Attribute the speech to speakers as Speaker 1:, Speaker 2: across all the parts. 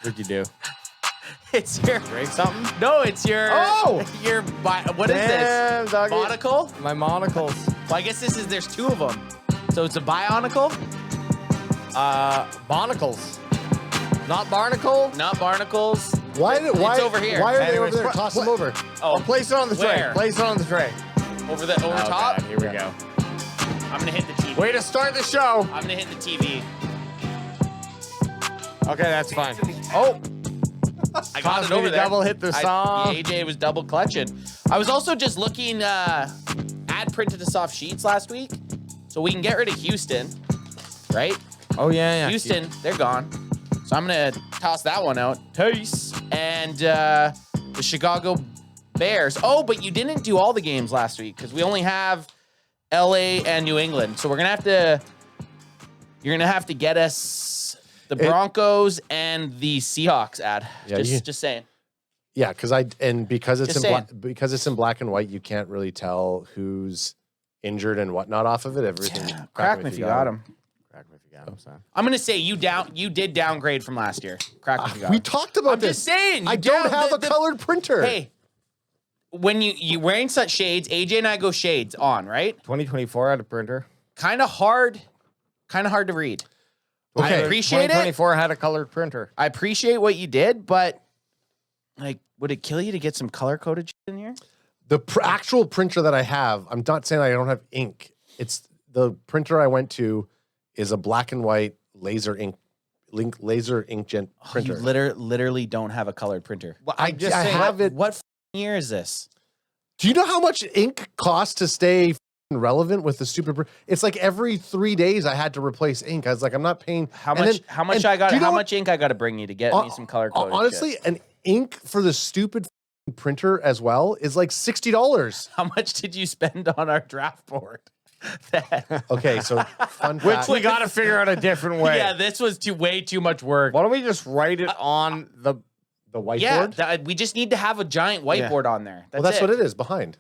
Speaker 1: What'd you do?
Speaker 2: It's your
Speaker 1: Break something?
Speaker 2: no. It's your what is
Speaker 1: Damn,
Speaker 2: this?
Speaker 1: doggy.
Speaker 2: Monocle?
Speaker 1: My monocles.
Speaker 2: Well, I guess there's two of them. So it's a bionicle,
Speaker 1: Barnacles. Not barnacle?
Speaker 2: not barnacles.
Speaker 3: Why?
Speaker 2: It's over here.
Speaker 3: Why are they
Speaker 1: Anyways,
Speaker 3: over there? Toss them over.
Speaker 2: Oh,
Speaker 1: Place it on the tray.
Speaker 2: Where?
Speaker 1: Place it on the tray.
Speaker 2: over top.
Speaker 1: Okay, here we go.
Speaker 2: I'm gonna hit the TV.
Speaker 1: Way to start the show.
Speaker 2: I'm gonna hit the TV.
Speaker 1: Okay, that's fine. Oh,
Speaker 2: I got
Speaker 1: Cause
Speaker 2: it
Speaker 1: me
Speaker 2: over
Speaker 1: to
Speaker 2: there.
Speaker 1: double hit the song.
Speaker 2: AJ was double clutching. I was also just looking. Ad printed us off sheets last week, so we can get rid of Houston, right?
Speaker 1: oh yeah.
Speaker 2: Houston, they're gone. So I'm gonna toss that one out. Taste. And the Chicago Bears. Oh, but you didn't do all the games last week because we only have LA and New England. So you're gonna have to get us the Broncos and the Seahawks ad.
Speaker 3: Yeah,
Speaker 2: just saying.
Speaker 3: Yeah, because it's
Speaker 2: Just
Speaker 3: because it's in black and white, you can't really tell who's injured and whatnot off of it. Everything.
Speaker 2: Crack me if you got him.
Speaker 1: Crack me if you got him, son.
Speaker 2: I'm gonna say you did downgrade from last year. Crack me if you got
Speaker 3: We
Speaker 2: him.
Speaker 3: talked about
Speaker 2: I'm
Speaker 3: this.
Speaker 2: just saying.
Speaker 3: I don't have a colored printer.
Speaker 2: Hey, when you wearing such shades, AJ and I go shades on, right?
Speaker 1: 2024 had a printer.
Speaker 2: Kind of hard to read.
Speaker 3: Okay.
Speaker 2: I appreciate it.
Speaker 1: 2024 had a colored printer.
Speaker 2: I appreciate what you did, but like, would it kill you to get some color coded in here?
Speaker 3: The actual printer that I have, I'm not saying I don't have ink. It's the printer I went to is a black and white laser inkjet printer.
Speaker 2: You literally don't have a colored printer.
Speaker 1: Well, I'm just
Speaker 3: I
Speaker 1: saying.
Speaker 3: have it.
Speaker 2: What year is this?
Speaker 3: Do you know how much ink costs to stay relevant with the stupid? It's like every 3 days I had to replace ink. I was like, I'm not paying.
Speaker 2: How
Speaker 3: and
Speaker 2: much?
Speaker 3: then-
Speaker 2: How much
Speaker 3: and
Speaker 2: I got?
Speaker 3: do you know
Speaker 2: How
Speaker 3: what-
Speaker 2: much ink I got to bring you to get me some color coded?
Speaker 3: Honestly, an ink for the stupid printer as well is like $60.
Speaker 2: How much did you spend on our draft board?
Speaker 3: Okay, so fun
Speaker 1: Which
Speaker 3: fact.
Speaker 1: we got to figure out a different way.
Speaker 2: Yeah, this was way too much work.
Speaker 1: Why don't we just write it on the
Speaker 3: whiteboard.
Speaker 2: Yeah, we just need to have a giant whiteboard on there.
Speaker 3: That's what it is behind.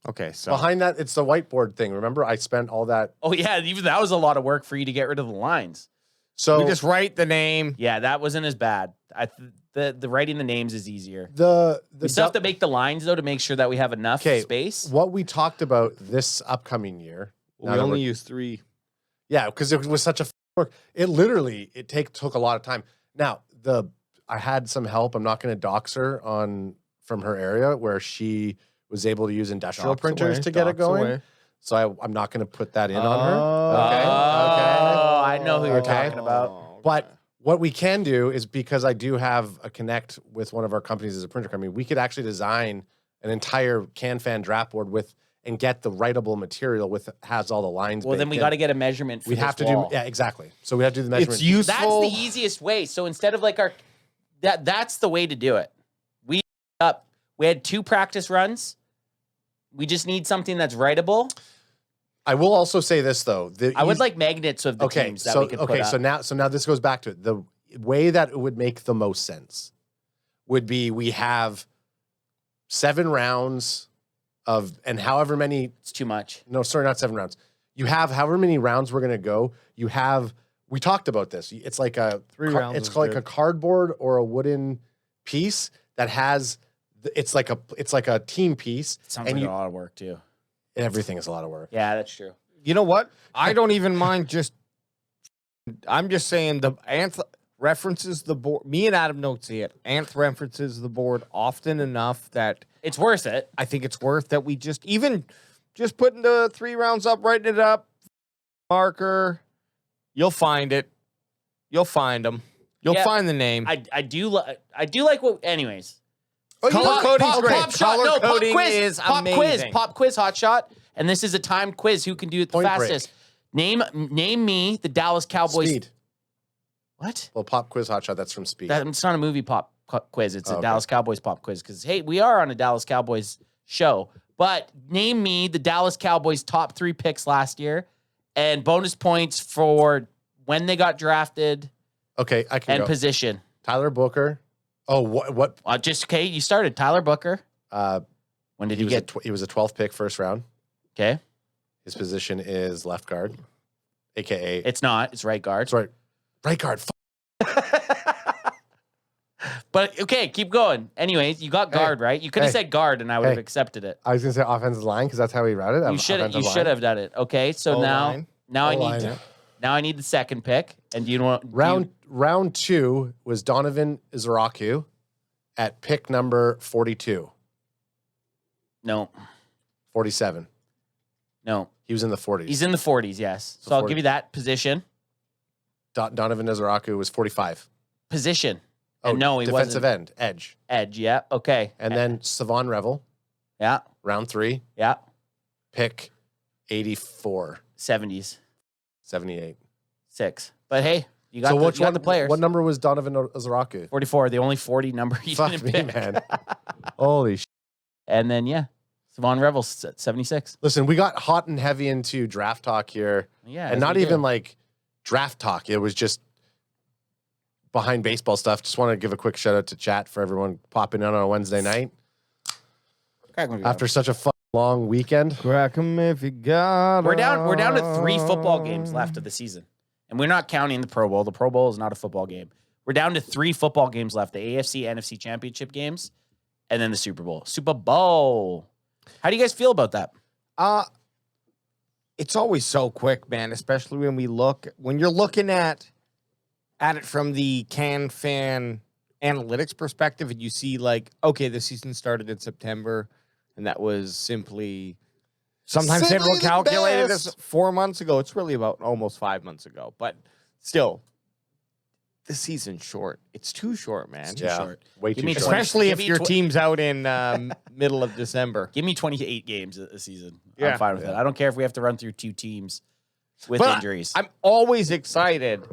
Speaker 1: Okay, so
Speaker 3: Behind that, it's the whiteboard thing. Remember, I spent all that.
Speaker 2: Oh yeah, even that was a lot of work for you to get rid of the lines.
Speaker 3: So
Speaker 1: we just write the name.
Speaker 2: Yeah, that wasn't as bad. The writing the names is easier.
Speaker 3: the
Speaker 2: We still have to make the lines though to make sure that we have enough space.
Speaker 3: What we talked about this upcoming year.
Speaker 1: We only use 3.
Speaker 3: Yeah, because it was such a work. It literally took a lot of time. Now I had some help. I'm not going to dox her from her area where she was able to use industrial printers to get it going. So I'm not going to put that in on her. Okay.
Speaker 2: Oh, I know who you're
Speaker 3: Okay.
Speaker 2: talking about.
Speaker 3: But what we can do is, because I do have a connect with one of our companies as a printer company, we could actually design an entire CanFan draft board and get the writable material has all the lines.
Speaker 2: Well, then we got to get a measurement for
Speaker 3: We have to
Speaker 2: wall.
Speaker 3: do exactly. So we have to do the measurement.
Speaker 1: It's useful.
Speaker 2: That's the easiest way. So instead of like that's the way to do it. We had 2 practice runs. We just need something that's writable.
Speaker 3: I will also say this though.
Speaker 2: I would like magnets of the teams that we could put up.
Speaker 3: So now this goes back to it. The way that it would make the most sense would be we have 7 rounds and however many.
Speaker 2: It's too much.
Speaker 3: No, sorry, not 7 rounds. You have however many rounds we're gonna go. We talked about this. It's like
Speaker 1: 3 rounds.
Speaker 3: It's called like a cardboard or a wooden piece that has. It's like a team piece.
Speaker 2: It sounds like a lot of work too.
Speaker 3: Everything is a lot of work.
Speaker 2: Yeah, that's true.
Speaker 1: You know what? I don't even mind I'm just saying the Anth references the board. Me and Adam don't see it. Anth references the board often enough that
Speaker 2: It's worth it.
Speaker 1: I think it's worth that we just putting the 3 rounds up, writing it up, marker. You'll find it. You'll find them. You'll find the name.
Speaker 2: I do like what. Anyways.
Speaker 1: Color coding's great. Color coding
Speaker 2: pop quiz,
Speaker 1: is
Speaker 2: pop
Speaker 1: amazing.
Speaker 2: Pop quiz, hot shot. And this is a timed quiz. Who can do it the
Speaker 3: Point
Speaker 2: fastest? Name me the Dallas Cowboys.
Speaker 3: Speed.
Speaker 2: What?
Speaker 3: Well, pop quiz hotshot. That's from Speed.
Speaker 2: It's not a movie pop quiz. It's a
Speaker 3: okay.
Speaker 2: Dallas Cowboys pop quiz. Because hey, we are on a Dallas Cowboys show. But name me the Dallas Cowboys top 3 picks last year, and bonus points for when they got drafted.
Speaker 3: Okay, I can
Speaker 2: and
Speaker 3: go.
Speaker 2: Position.
Speaker 3: Tyler Booker. Oh, what?
Speaker 2: You started Tyler Booker. When did
Speaker 3: He
Speaker 2: he get?
Speaker 3: he was a 12th pick first round.
Speaker 2: Okay,
Speaker 3: His position is left guard, aka
Speaker 2: it's not. It's right guard.
Speaker 3: sorry, right guard.
Speaker 2: But okay, keep going. Anyways, you got guard, right? You could have said guard and I would have accepted it.
Speaker 3: I was gonna say offensive line because that's how we routed it.
Speaker 2: You should have done it. Okay, so
Speaker 1: O-line.
Speaker 2: now I
Speaker 3: O-line,
Speaker 2: need
Speaker 3: yeah.
Speaker 2: now I need the second pick. And do you want
Speaker 3: Round 2 was Donovan Izaraku at pick number 42.
Speaker 2: No.
Speaker 3: 47.
Speaker 2: No.
Speaker 3: He was in the 40s.
Speaker 2: He's in the 40s, yes. So I'll give you that position.
Speaker 3: Donovan Izaraku was 45.
Speaker 2: Position.
Speaker 3: Oh,
Speaker 2: And no, he
Speaker 3: defensive
Speaker 2: wasn't.
Speaker 3: end, edge.
Speaker 2: Edge, yeah. Okay.
Speaker 3: And then Savon Revel,
Speaker 2: Yeah.
Speaker 3: round 3,
Speaker 2: Yeah.
Speaker 3: pick 84,
Speaker 2: 70s.
Speaker 3: 78.
Speaker 2: 6. But hey, you got,
Speaker 3: So
Speaker 2: you got the players.
Speaker 3: What number was Donovan Izaraku?
Speaker 2: 44, the only 40 number you
Speaker 3: Fuck
Speaker 2: didn't
Speaker 3: me,
Speaker 2: pick.
Speaker 3: man. Holy shit.
Speaker 2: And then, yeah, Savon Revel's 76.
Speaker 3: Listen, we got hot and heavy into draft talk here.
Speaker 2: Yeah.
Speaker 3: And
Speaker 2: as
Speaker 3: not
Speaker 2: we
Speaker 3: even
Speaker 2: do.
Speaker 3: like draft talk. It was just behind baseball stuff. Just want to give a quick shout out to chat for everyone popping in on a Wednesday night after such a long weekend.
Speaker 1: Crack 'em if you got 'em.
Speaker 2: We're down to 3 football games left of the season. And we're not counting the Pro Bowl. The Pro Bowl is not a football game. We're down to 3 football games left. The AFC, NFC championship games, and then the Super Bowl. Super Bowl. How do you guys feel about that?
Speaker 1: It's always so quick, man, especially when you're looking at it from the Can fan analytics perspective and you see like, okay, the season started in September and that was simply sometimes
Speaker 3: Simply
Speaker 1: people
Speaker 3: the
Speaker 1: calculated
Speaker 3: best.
Speaker 1: as 4 months ago. It's really about almost 5 months ago, but still the season's short. It's too short, man.
Speaker 2: Too short.
Speaker 3: Way
Speaker 2: Give
Speaker 3: too
Speaker 2: me
Speaker 3: short.
Speaker 2: 20.
Speaker 1: Especially
Speaker 2: Give
Speaker 1: if
Speaker 2: me
Speaker 1: your team's out in middle of December.
Speaker 2: Give me 28 games a season.
Speaker 1: Yeah.
Speaker 2: I'm fine with it. I don't care if we have to run through 2 teams with
Speaker 1: But
Speaker 2: injuries.
Speaker 1: I'm always excited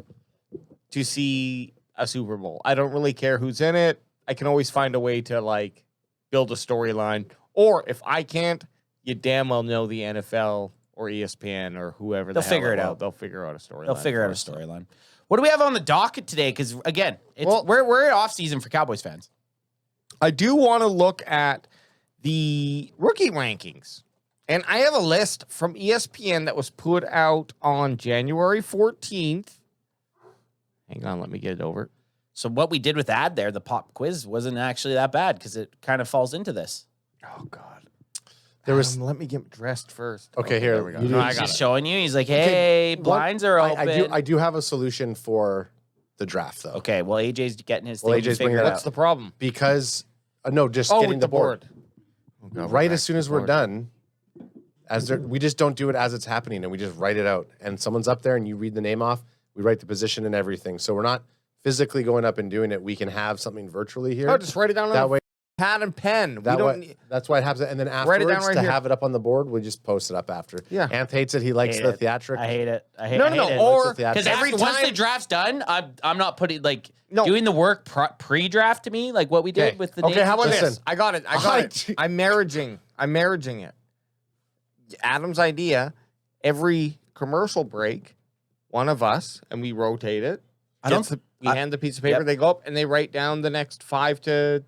Speaker 1: to see a Super Bowl. I don't really care who's in it. I can always find a way to like build a storyline. Or if I can't, you damn well know the NFL or ESPN or whoever.
Speaker 2: They'll figure it out.
Speaker 1: They'll figure out a storyline.
Speaker 2: They'll figure out a storyline. What do we have on the docket today? Because again, we're in off season for Cowboys fans.
Speaker 1: I do want to look at the rookie rankings. And I have a list from ESPN that was put out on January 14th. Hang on, let me get it over.
Speaker 2: So what we did with ad there, the pop quiz, wasn't actually that bad because it kind of falls into this.
Speaker 1: Oh, God.
Speaker 3: There was
Speaker 1: Let me get dressed first.
Speaker 3: Okay, here,
Speaker 1: there we go.
Speaker 3: you
Speaker 1: No,
Speaker 3: do-
Speaker 1: I
Speaker 2: He's
Speaker 1: got
Speaker 2: just
Speaker 1: it.
Speaker 2: showing you. He's like, hey, blinds are open.
Speaker 3: I do have a solution for the draft though.
Speaker 2: Okay, well, AJ's getting his
Speaker 3: Well,
Speaker 2: thing.
Speaker 3: AJ's
Speaker 2: Figure
Speaker 3: bringing
Speaker 2: it
Speaker 3: it
Speaker 2: out.
Speaker 1: What's the problem?
Speaker 3: Because just
Speaker 1: Oh,
Speaker 3: getting
Speaker 1: with
Speaker 3: the board.
Speaker 1: Oh, God, we're
Speaker 3: Right
Speaker 1: back
Speaker 3: as soon
Speaker 1: to
Speaker 3: as
Speaker 1: the
Speaker 3: we're
Speaker 1: board.
Speaker 3: done, we just don't do it as it's happening and we just write it out. And someone's up there and you read the name off, we write the position and everything. So we're not physically going up and doing it. We can have something virtually here.
Speaker 1: Oh, just write it down on
Speaker 3: that
Speaker 1: a
Speaker 3: way.
Speaker 1: pad and pen.
Speaker 3: That
Speaker 1: we don't
Speaker 3: way,
Speaker 1: need,
Speaker 3: that's why it happens. And then
Speaker 1: Write it down
Speaker 3: afterwards,
Speaker 1: right
Speaker 3: to
Speaker 1: here.
Speaker 3: have it up on the board, we just post it up after.
Speaker 1: Yeah.
Speaker 3: Anth hates it. He likes
Speaker 2: Hate
Speaker 3: the
Speaker 2: it.
Speaker 3: theatric.
Speaker 2: I hate it. I hate,
Speaker 1: No,
Speaker 2: I hate
Speaker 1: no,
Speaker 2: it.
Speaker 1: or-
Speaker 2: Because
Speaker 1: Every
Speaker 2: once the
Speaker 1: time-
Speaker 2: draft's done, I'm not putting
Speaker 1: No.
Speaker 2: doing the work pre-draft to me, like what we did
Speaker 3: Okay.
Speaker 2: with the
Speaker 1: Okay,
Speaker 2: names.
Speaker 1: how about
Speaker 3: Listen.
Speaker 1: this? I got it. I'm marrying it. Adam's idea, every commercial break, one of us, and we rotate it. We hand the piece of paper,
Speaker 2: Yep.
Speaker 1: they go up, and they write down the next 5 to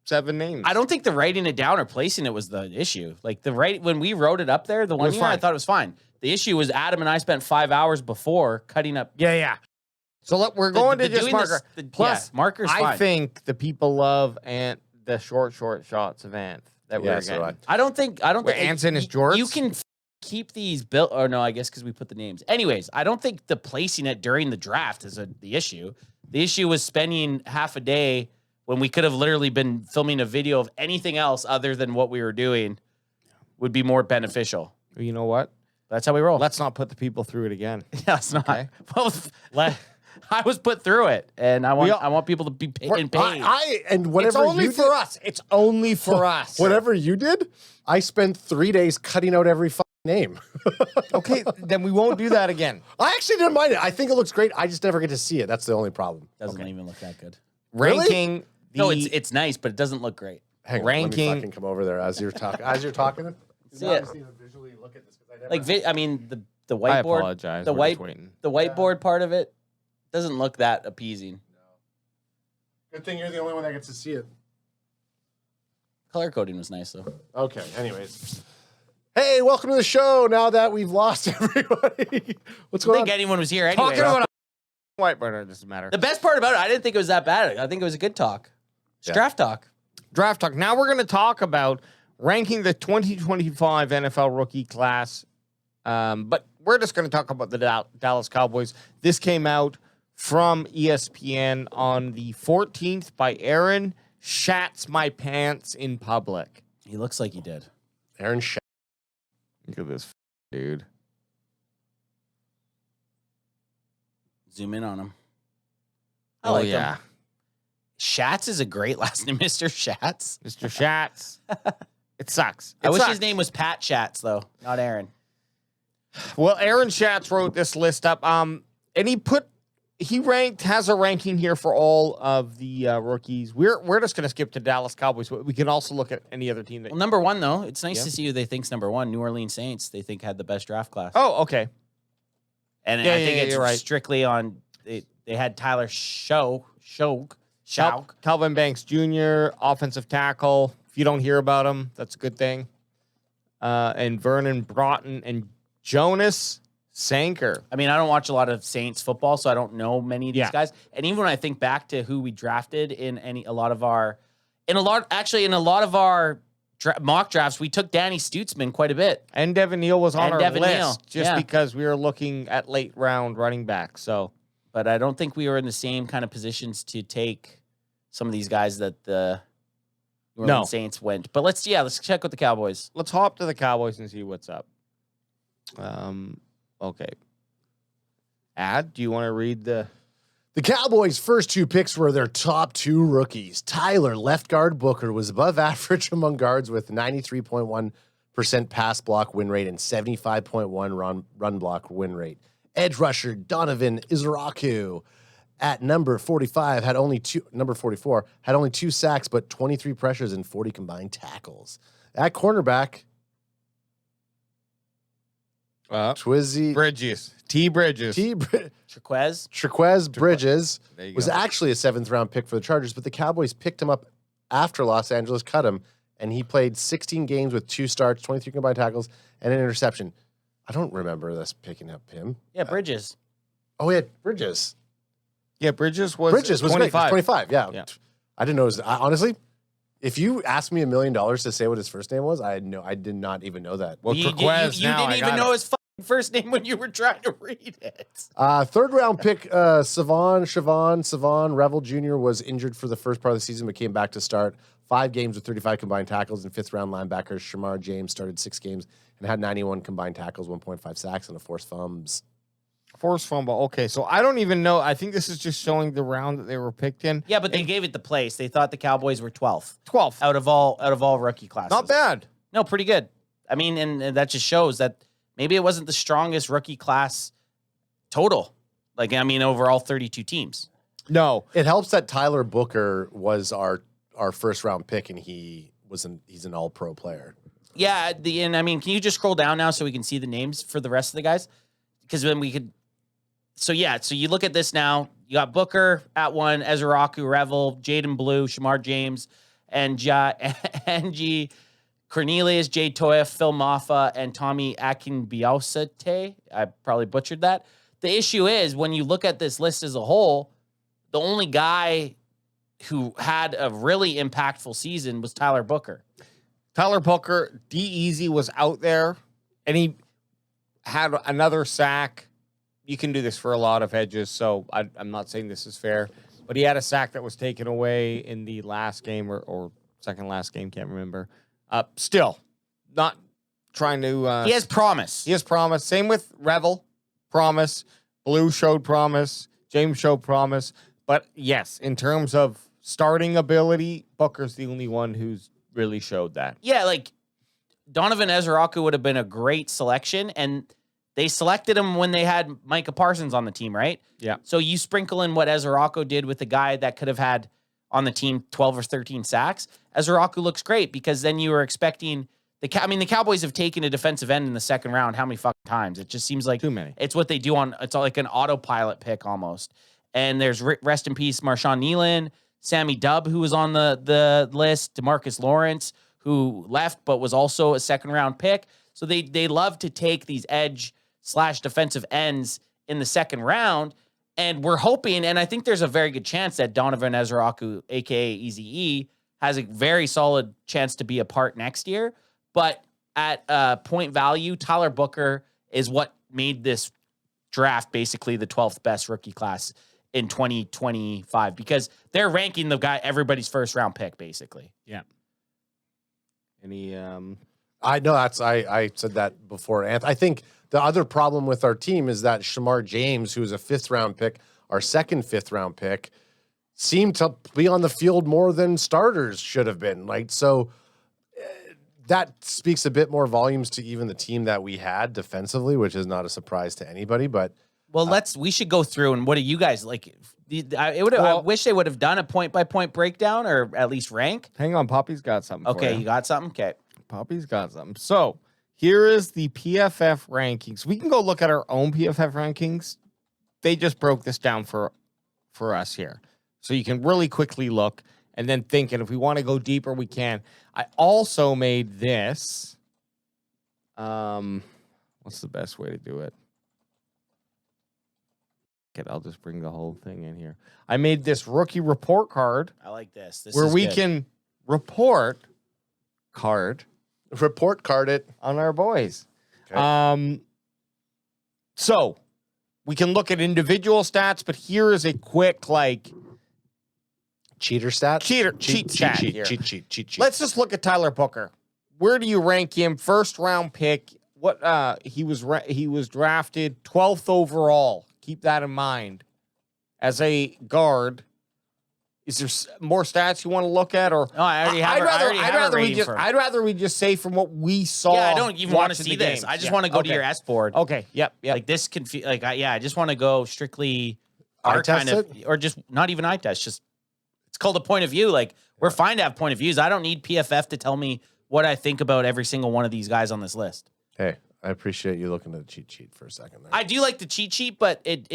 Speaker 1: 7 names.
Speaker 2: I don't think the writing it down or placing it was the issue. Like when we wrote it up there, the one
Speaker 1: was
Speaker 2: year I
Speaker 1: fine.
Speaker 2: thought it was fine. The issue was Adam and I spent 5 hours before cutting up.
Speaker 1: Yeah. So look, we're going to just
Speaker 2: doing
Speaker 1: marker.
Speaker 2: this-
Speaker 1: Plus,
Speaker 2: marker's
Speaker 1: I
Speaker 2: fine.
Speaker 1: think the people love the short shots of Anth that
Speaker 3: Yeah,
Speaker 1: we're
Speaker 3: so
Speaker 1: getting.
Speaker 2: I don't think
Speaker 1: Where Ant's in his jorts?
Speaker 2: You can keep these built, or no, I guess because we put the names. Anyways, I don't think the placing it during the draft is the issue. The issue was spending half a day when we could have literally been filming a video of anything else other than what we were doing would be more beneficial.
Speaker 1: You know what?
Speaker 2: That's how we roll.
Speaker 1: Let's not put the people through it again.
Speaker 2: Yeah, it's not.
Speaker 1: Okay.
Speaker 2: Well, I was put through it, and I
Speaker 1: We all-
Speaker 2: want people to be paid.
Speaker 3: And whatever
Speaker 1: It's only
Speaker 3: you
Speaker 1: for
Speaker 3: did,
Speaker 1: us. It's only for us.
Speaker 3: Whatever you did, I spent 3 days cutting out every fucking name.
Speaker 1: Okay, then we won't do that again.
Speaker 3: I actually didn't mind it. I think it looks great. I just never get to see it. That's the only problem.
Speaker 2: Doesn't even look that good.
Speaker 3: Really?
Speaker 1: Ranking the
Speaker 2: No, it's nice, but it doesn't look great.
Speaker 3: Hang on, let me
Speaker 1: Ranking-
Speaker 3: fucking come over there as you're talking. As you're talking,
Speaker 2: See it.
Speaker 3: visually look at this because I never.
Speaker 2: Like, I mean, the
Speaker 1: I
Speaker 2: whiteboard.
Speaker 1: apologize.
Speaker 2: The
Speaker 1: We're just
Speaker 2: white,
Speaker 1: waiting.
Speaker 2: the whiteboard part of it doesn't look that appeasing.
Speaker 3: Good thing you're the only one that gets to see it.
Speaker 2: Color coding was nice though.
Speaker 3: Okay. Anyways. Hey, welcome to the show. Now that we've lost everybody, what's
Speaker 2: I
Speaker 3: going
Speaker 2: think
Speaker 3: on?
Speaker 2: anyone was here anyway.
Speaker 1: Talking about a whiteboard, it doesn't matter.
Speaker 2: The best part about it, I didn't think it was that bad. I think it was a good talk. It's draft talk.
Speaker 1: Draft talk. Now we're going to talk about ranking the 2025 NFL rookie class. But we're just going to talk about the Dallas Cowboys. This came out from ESPN on the 14th by Aaron Shats My Pants in Public.
Speaker 2: He looks like he did.
Speaker 3: Aaron
Speaker 1: Look at this dude.
Speaker 2: Zoom in on him. I
Speaker 1: Oh,
Speaker 2: like
Speaker 1: yeah.
Speaker 2: him. Schatz is a great last name, Mr. Schatz.
Speaker 1: Mr. Shats. It sucks.
Speaker 2: I wish his name was Pat Schatz, though, not Aaron.
Speaker 1: Well, Aaron Schatz wrote this list up. And has a ranking here for all of the rookies. We're just going to skip to Dallas Cowboys. We can also look at any other team.
Speaker 2: Well, number one, though, it's nice to see who they think's number one. New Orleans Saints, they think had the best draft class.
Speaker 1: Oh, okay.
Speaker 2: And I think it's strictly on, they had Tyler Shough.
Speaker 1: Calvin Banks Jr., offensive tackle. If you don't hear about him, that's a good thing. And Vernon Broughton and Jonas Sanker.
Speaker 2: I mean, I don't watch a lot of Saints football, so I don't know many of these guys. And even when I think back to who we drafted in a lot of our mock drafts, we took Danny Stutzman quite a bit.
Speaker 1: And Devin Neal was on our
Speaker 2: Devin
Speaker 1: list
Speaker 2: Neal,
Speaker 1: just because we were looking at late round running back. So,
Speaker 2: but I don't think we were in the same kind of positions to take some of these guys that the New Orleans Saints went. But let's check with the Cowboys.
Speaker 1: Let's hop to the Cowboys and see what's up. Okay. Do you want to read the...
Speaker 3: The Cowboys' first two picks were their top two rookies. Tyler, left guard Booker, was above average among guards with 93.1% pass block win rate and 75.1 run block win rate. Edge rusher Donovan Izaraku at number 44 had only two sacks, but 23 pressures and 40 combined tackles. At cornerback,
Speaker 1: Bridges.
Speaker 2: Triquez
Speaker 3: Bridges was actually a 7th-round pick for the Chargers, but the Cowboys picked him up after Los Angeles cut him, and he played 16 games with 2 starts, 23 combined tackles, and an interception. I don't remember us picking up him.
Speaker 2: Yeah, Bridges.
Speaker 3: Bridges.
Speaker 1: Yeah, Bridges was
Speaker 3: 25. 25, yeah. I didn't know. Honestly, if you asked me $1 million to say what his first name was, I did not even know that.
Speaker 1: Well,
Speaker 2: you didn't even know his first name when you were trying to read it.
Speaker 3: 3rd-round pick, Savon Revel Jr. was injured for the first part of the season, but came back to start 5 games with 35 combined tackles. And 5th-round linebacker Shamar James started 6 games and had 91 combined tackles, 1.5 sacks, and a forced fumbles.
Speaker 1: Forced fumble. Okay, so I don't even know. I think this is just showing the round that they were picked in.
Speaker 2: Yeah, but they gave it the place. They thought the Cowboys were 12th.
Speaker 1: 12th.
Speaker 2: Out of all rookie classes.
Speaker 1: Not bad.
Speaker 2: No, pretty good. I mean, and that just shows that maybe it wasn't the strongest rookie class total. Overall 32 teams.
Speaker 1: No.
Speaker 3: It helps that Tyler Booker was our 1st-round pick, and he's an all-pro player.
Speaker 2: Yeah, can you just scroll down now so we can see the names for the rest of the guys? Because then we could. So you look at this now. You got Booker at 1, Ezraku, Revel, Jaden Blue, Shamar James, and Angie Cornelius, Jay Toya, Phil Maffa, and Tommy Akinbiosate. I probably butchered that. The issue is when you look at this list as a whole, the only guy who had a really impactful season was Tyler Booker.
Speaker 1: Tyler Booker, D-Easy was out there, and he had another sack. You can do this for a lot of edges, so I'm not saying this is fair. But he had a sack that was taken away in the last game or second last game, can't remember. Still, not trying to...
Speaker 2: he has promise.
Speaker 1: He has promise. Same with Revel. Promise. Blue showed promise. James showed promise. But yes, in terms of starting ability, Booker's the only one who's really showed that.
Speaker 2: Yeah, Donovan Ezraku would have been a great selection, and they selected him when they had Micah Parsons on the team, right?
Speaker 1: Yeah.
Speaker 2: So you sprinkle in what Ezraku did with a guy that could have had on the team 12 or 13 sacks. Ezraku looks great because then you were expecting the Cowboys have taken a defensive end in the 2nd round how many fucking times? It just seems like
Speaker 1: too many.
Speaker 2: It's what they do it's like an autopilot pick almost. And there's rest in peace Marshawn Nealon, Sammy Dubb, who was on the list, DeMarcus Lawrence, who left but was also a 2nd-round pick. So they love to take these edge/defensive ends in the 2nd round. And we're hoping, and I think there's a very good chance that Donovan Ezraku, aka Eazy-E, has a very solid chance to be a part next year. But at point value, Tyler Booker is what made this draft basically the 12th best rookie class in 2025 because they're ranking the guy everybody's first round pick, basically.
Speaker 1: Yeah. Any
Speaker 3: I know I said that before. And I think the other problem with our team is that Shamar James, who's a 5th round pick, our second 5th round pick, seemed to be on the field more than starters should have been. Like, so that speaks a bit more volumes to even the team that we had defensively, which is not a surprise to anybody. But
Speaker 2: well, we should go through and what do you guys like? I wish they would have done a point by point breakdown or at least rank.
Speaker 1: hang on, Poppy's got something.
Speaker 2: Okay,
Speaker 1: for
Speaker 2: you got something? Okay.
Speaker 1: Poppy's got something. So here is the PFF rankings. We can go look at our own PFF rankings. They just broke this down for us here. So you can really quickly look and then think, and if we want to go deeper, we can. I also made this. What's the best way to do it? Okay, I'll just bring the whole thing in here. I made this rookie report card
Speaker 2: I like this. This
Speaker 1: where
Speaker 2: is
Speaker 1: we
Speaker 2: good.
Speaker 1: can report
Speaker 3: card it
Speaker 1: on our boys.
Speaker 3: Okay.
Speaker 1: So we can look at individual stats, but here is a quick
Speaker 3: cheater stat.
Speaker 1: cheat stat here.
Speaker 3: Cheat sheet.
Speaker 1: Let's just look at Tyler Booker. Where do you rank him? First round pick. What he was drafted 12th overall. Keep that in mind. As a guard, is there more stats you want to look at, or
Speaker 2: No, I already have.
Speaker 1: I'd rather we just say from what we saw.
Speaker 2: Yeah, I don't even want to
Speaker 1: watching
Speaker 2: see
Speaker 1: the
Speaker 2: this.
Speaker 1: games.
Speaker 2: I just want to go to your S board.
Speaker 1: Okay. Yep.
Speaker 2: Like this I just want to go strictly
Speaker 3: Eye
Speaker 2: our kind
Speaker 3: test
Speaker 2: of, or just not even eye test. Just it's called a point of view. Like we're fine to have point of views. I don't need PFF to tell me what I think about every single one of these guys on this list.
Speaker 3: Hey, I appreciate you looking at the cheat sheet for a second there.
Speaker 2: I do like the cheat sheet, but it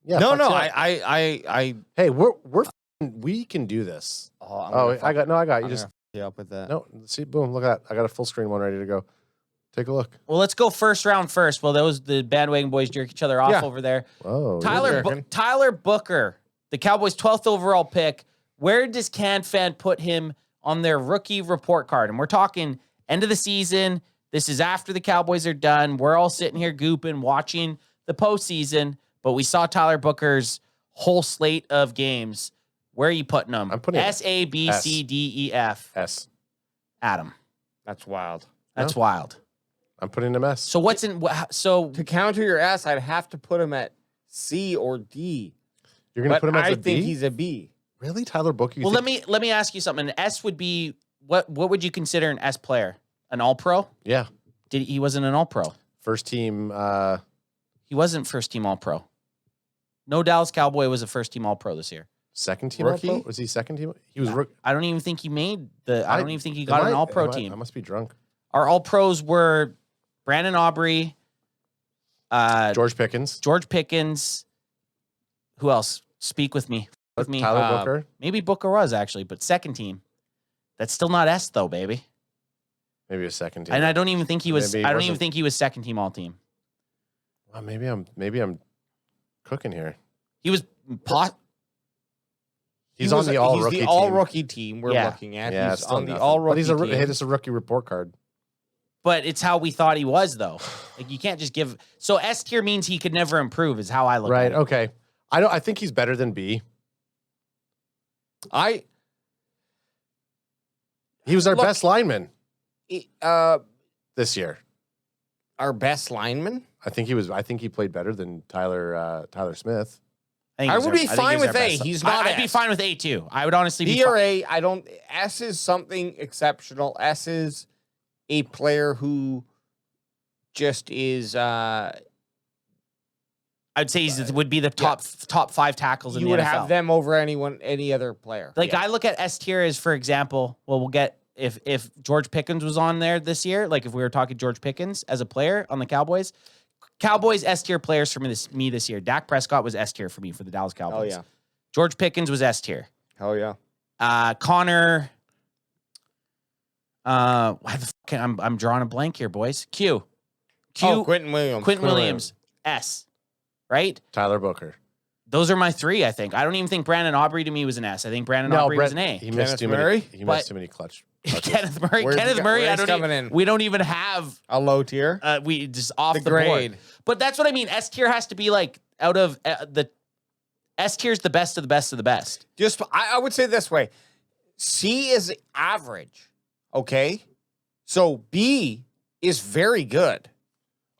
Speaker 3: yeah,
Speaker 1: No.
Speaker 3: I hey, we can do this. I got you. Just
Speaker 1: up with that.
Speaker 3: no. See, boom! Look at that. I got a full screen one ready to go. Take a look.
Speaker 2: well, let's go first round first. Well, the bandwagon boys jerk each other off
Speaker 1: Yeah.
Speaker 2: over there.
Speaker 3: Oh,
Speaker 2: Tyler Booker, the Cowboys' 12th overall pick. Where does CanFan put him on their rookie report card? And we're talking end of the season. This is after the Cowboys are done. We're all sitting here gooping, watching the postseason, but we saw Tyler Booker's whole slate of games. Where are you putting him?
Speaker 3: I'm putting him
Speaker 2: S, A, B,
Speaker 3: S.
Speaker 2: C, D, E, F.
Speaker 3: S.
Speaker 2: Adam.
Speaker 1: That's wild.
Speaker 2: That's wild.
Speaker 3: I'm putting him S.
Speaker 2: So what's in, so
Speaker 1: To counter your S, I'd have to put him at C or D.
Speaker 3: You're gonna
Speaker 1: But
Speaker 3: put him as
Speaker 1: I
Speaker 3: a
Speaker 1: think
Speaker 3: B?
Speaker 1: he's a B.
Speaker 3: Really, Tyler Booker?
Speaker 2: well, let me ask you something. An S would be, what would you consider an S player? An all-pro?
Speaker 3: Yeah,
Speaker 2: He wasn't an all-pro.
Speaker 3: first team.
Speaker 2: He wasn't first team all-pro. No Dallas Cowboy was a first team all-pro this year.
Speaker 3: Second team
Speaker 1: Rookie?
Speaker 3: All-Pro? Was he second team? He was rookie.
Speaker 2: I don't even think he made I don't even think he got an all-pro team.
Speaker 3: I must be drunk.
Speaker 2: Our all-pros were Brandon Aubrey,
Speaker 3: George Pickens.
Speaker 2: George Pickens. Who else? Speak with me.
Speaker 3: Tyler Booker.
Speaker 2: Maybe Booker was actually, but second team. That's still not S though, baby.
Speaker 3: Maybe a second team.
Speaker 2: And I don't even think he was.
Speaker 3: Maybe he
Speaker 2: I don't even
Speaker 3: wasn't.
Speaker 2: think he was second team all team.
Speaker 3: Well, maybe I'm cooking here.
Speaker 2: He was.
Speaker 3: He's on the all
Speaker 1: He's
Speaker 3: rookie
Speaker 1: the all
Speaker 3: team.
Speaker 1: rookie team we're
Speaker 2: Yeah.
Speaker 1: looking at.
Speaker 3: Yeah,
Speaker 1: He's
Speaker 3: still
Speaker 1: on the
Speaker 3: nothing.
Speaker 1: all rookie
Speaker 3: But he's a
Speaker 1: team.
Speaker 3: hey, this is a rookie report card.
Speaker 2: But it's how we thought he was though. Like you can't just give. So S tier means he could never improve. Is how I look
Speaker 3: Right.
Speaker 2: at it.
Speaker 3: Okay. I think he's better than B. He was our
Speaker 1: Look,
Speaker 3: best lineman
Speaker 1: our
Speaker 3: this year.
Speaker 1: best lineman.
Speaker 3: I think he played better than Tyler Smith.
Speaker 1: I would be fine with A. He's not
Speaker 2: I'd be
Speaker 1: S.
Speaker 2: fine with A too. I would honestly be
Speaker 1: B or
Speaker 2: fine.
Speaker 1: A. I don't. S is something exceptional. S is a player who just is.
Speaker 2: I'd say he would be the top 5 tackles in
Speaker 1: You
Speaker 2: the
Speaker 1: would
Speaker 2: NFL.
Speaker 1: have them over any other player.
Speaker 2: Like I look at S tier as, for example, well, we'll get if George Pickens was on there this year, like if we were talking George Pickens as a player on the Cowboys S tier players for me this year. Dak Prescott was S tier for me for the Dallas Cowboys.
Speaker 1: Oh yeah.
Speaker 2: George Pickens was S tier.
Speaker 1: Hell yeah.
Speaker 2: Connor. Why the fuck? I'm drawing a blank here, boys.
Speaker 1: Quentin Williams.
Speaker 2: Quentin Williams. S. Right?
Speaker 3: Tyler Booker.
Speaker 2: Those are my three, I think. I don't even think Brandon Aubrey to me was an S. I think Brandon Aubrey was an A.
Speaker 3: He missed
Speaker 1: Kenneth
Speaker 3: too
Speaker 1: Murray?
Speaker 3: many. He missed too many clutch.
Speaker 2: Kenneth Murray.
Speaker 1: Where's
Speaker 2: Kenneth
Speaker 1: he
Speaker 2: Murray.
Speaker 1: where's coming in?
Speaker 2: We don't even have
Speaker 1: A low tier.
Speaker 2: we just off the
Speaker 1: grade.
Speaker 2: board. But that's what I mean. S tier has to be like out of the S tier is the best of the best of the best.
Speaker 1: Just I would say this way. C is average. Okay. So B is very good.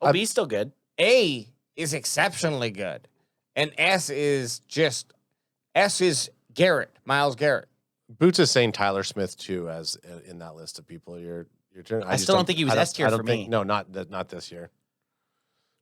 Speaker 2: Oh, B's still good.
Speaker 1: A is exceptionally good. And S is Garrett, Miles Garrett.
Speaker 3: Boots is saying Tyler Smith too, as in that list of people. Your turn.
Speaker 2: I still don't think he was S tier for me.
Speaker 3: No, not this year.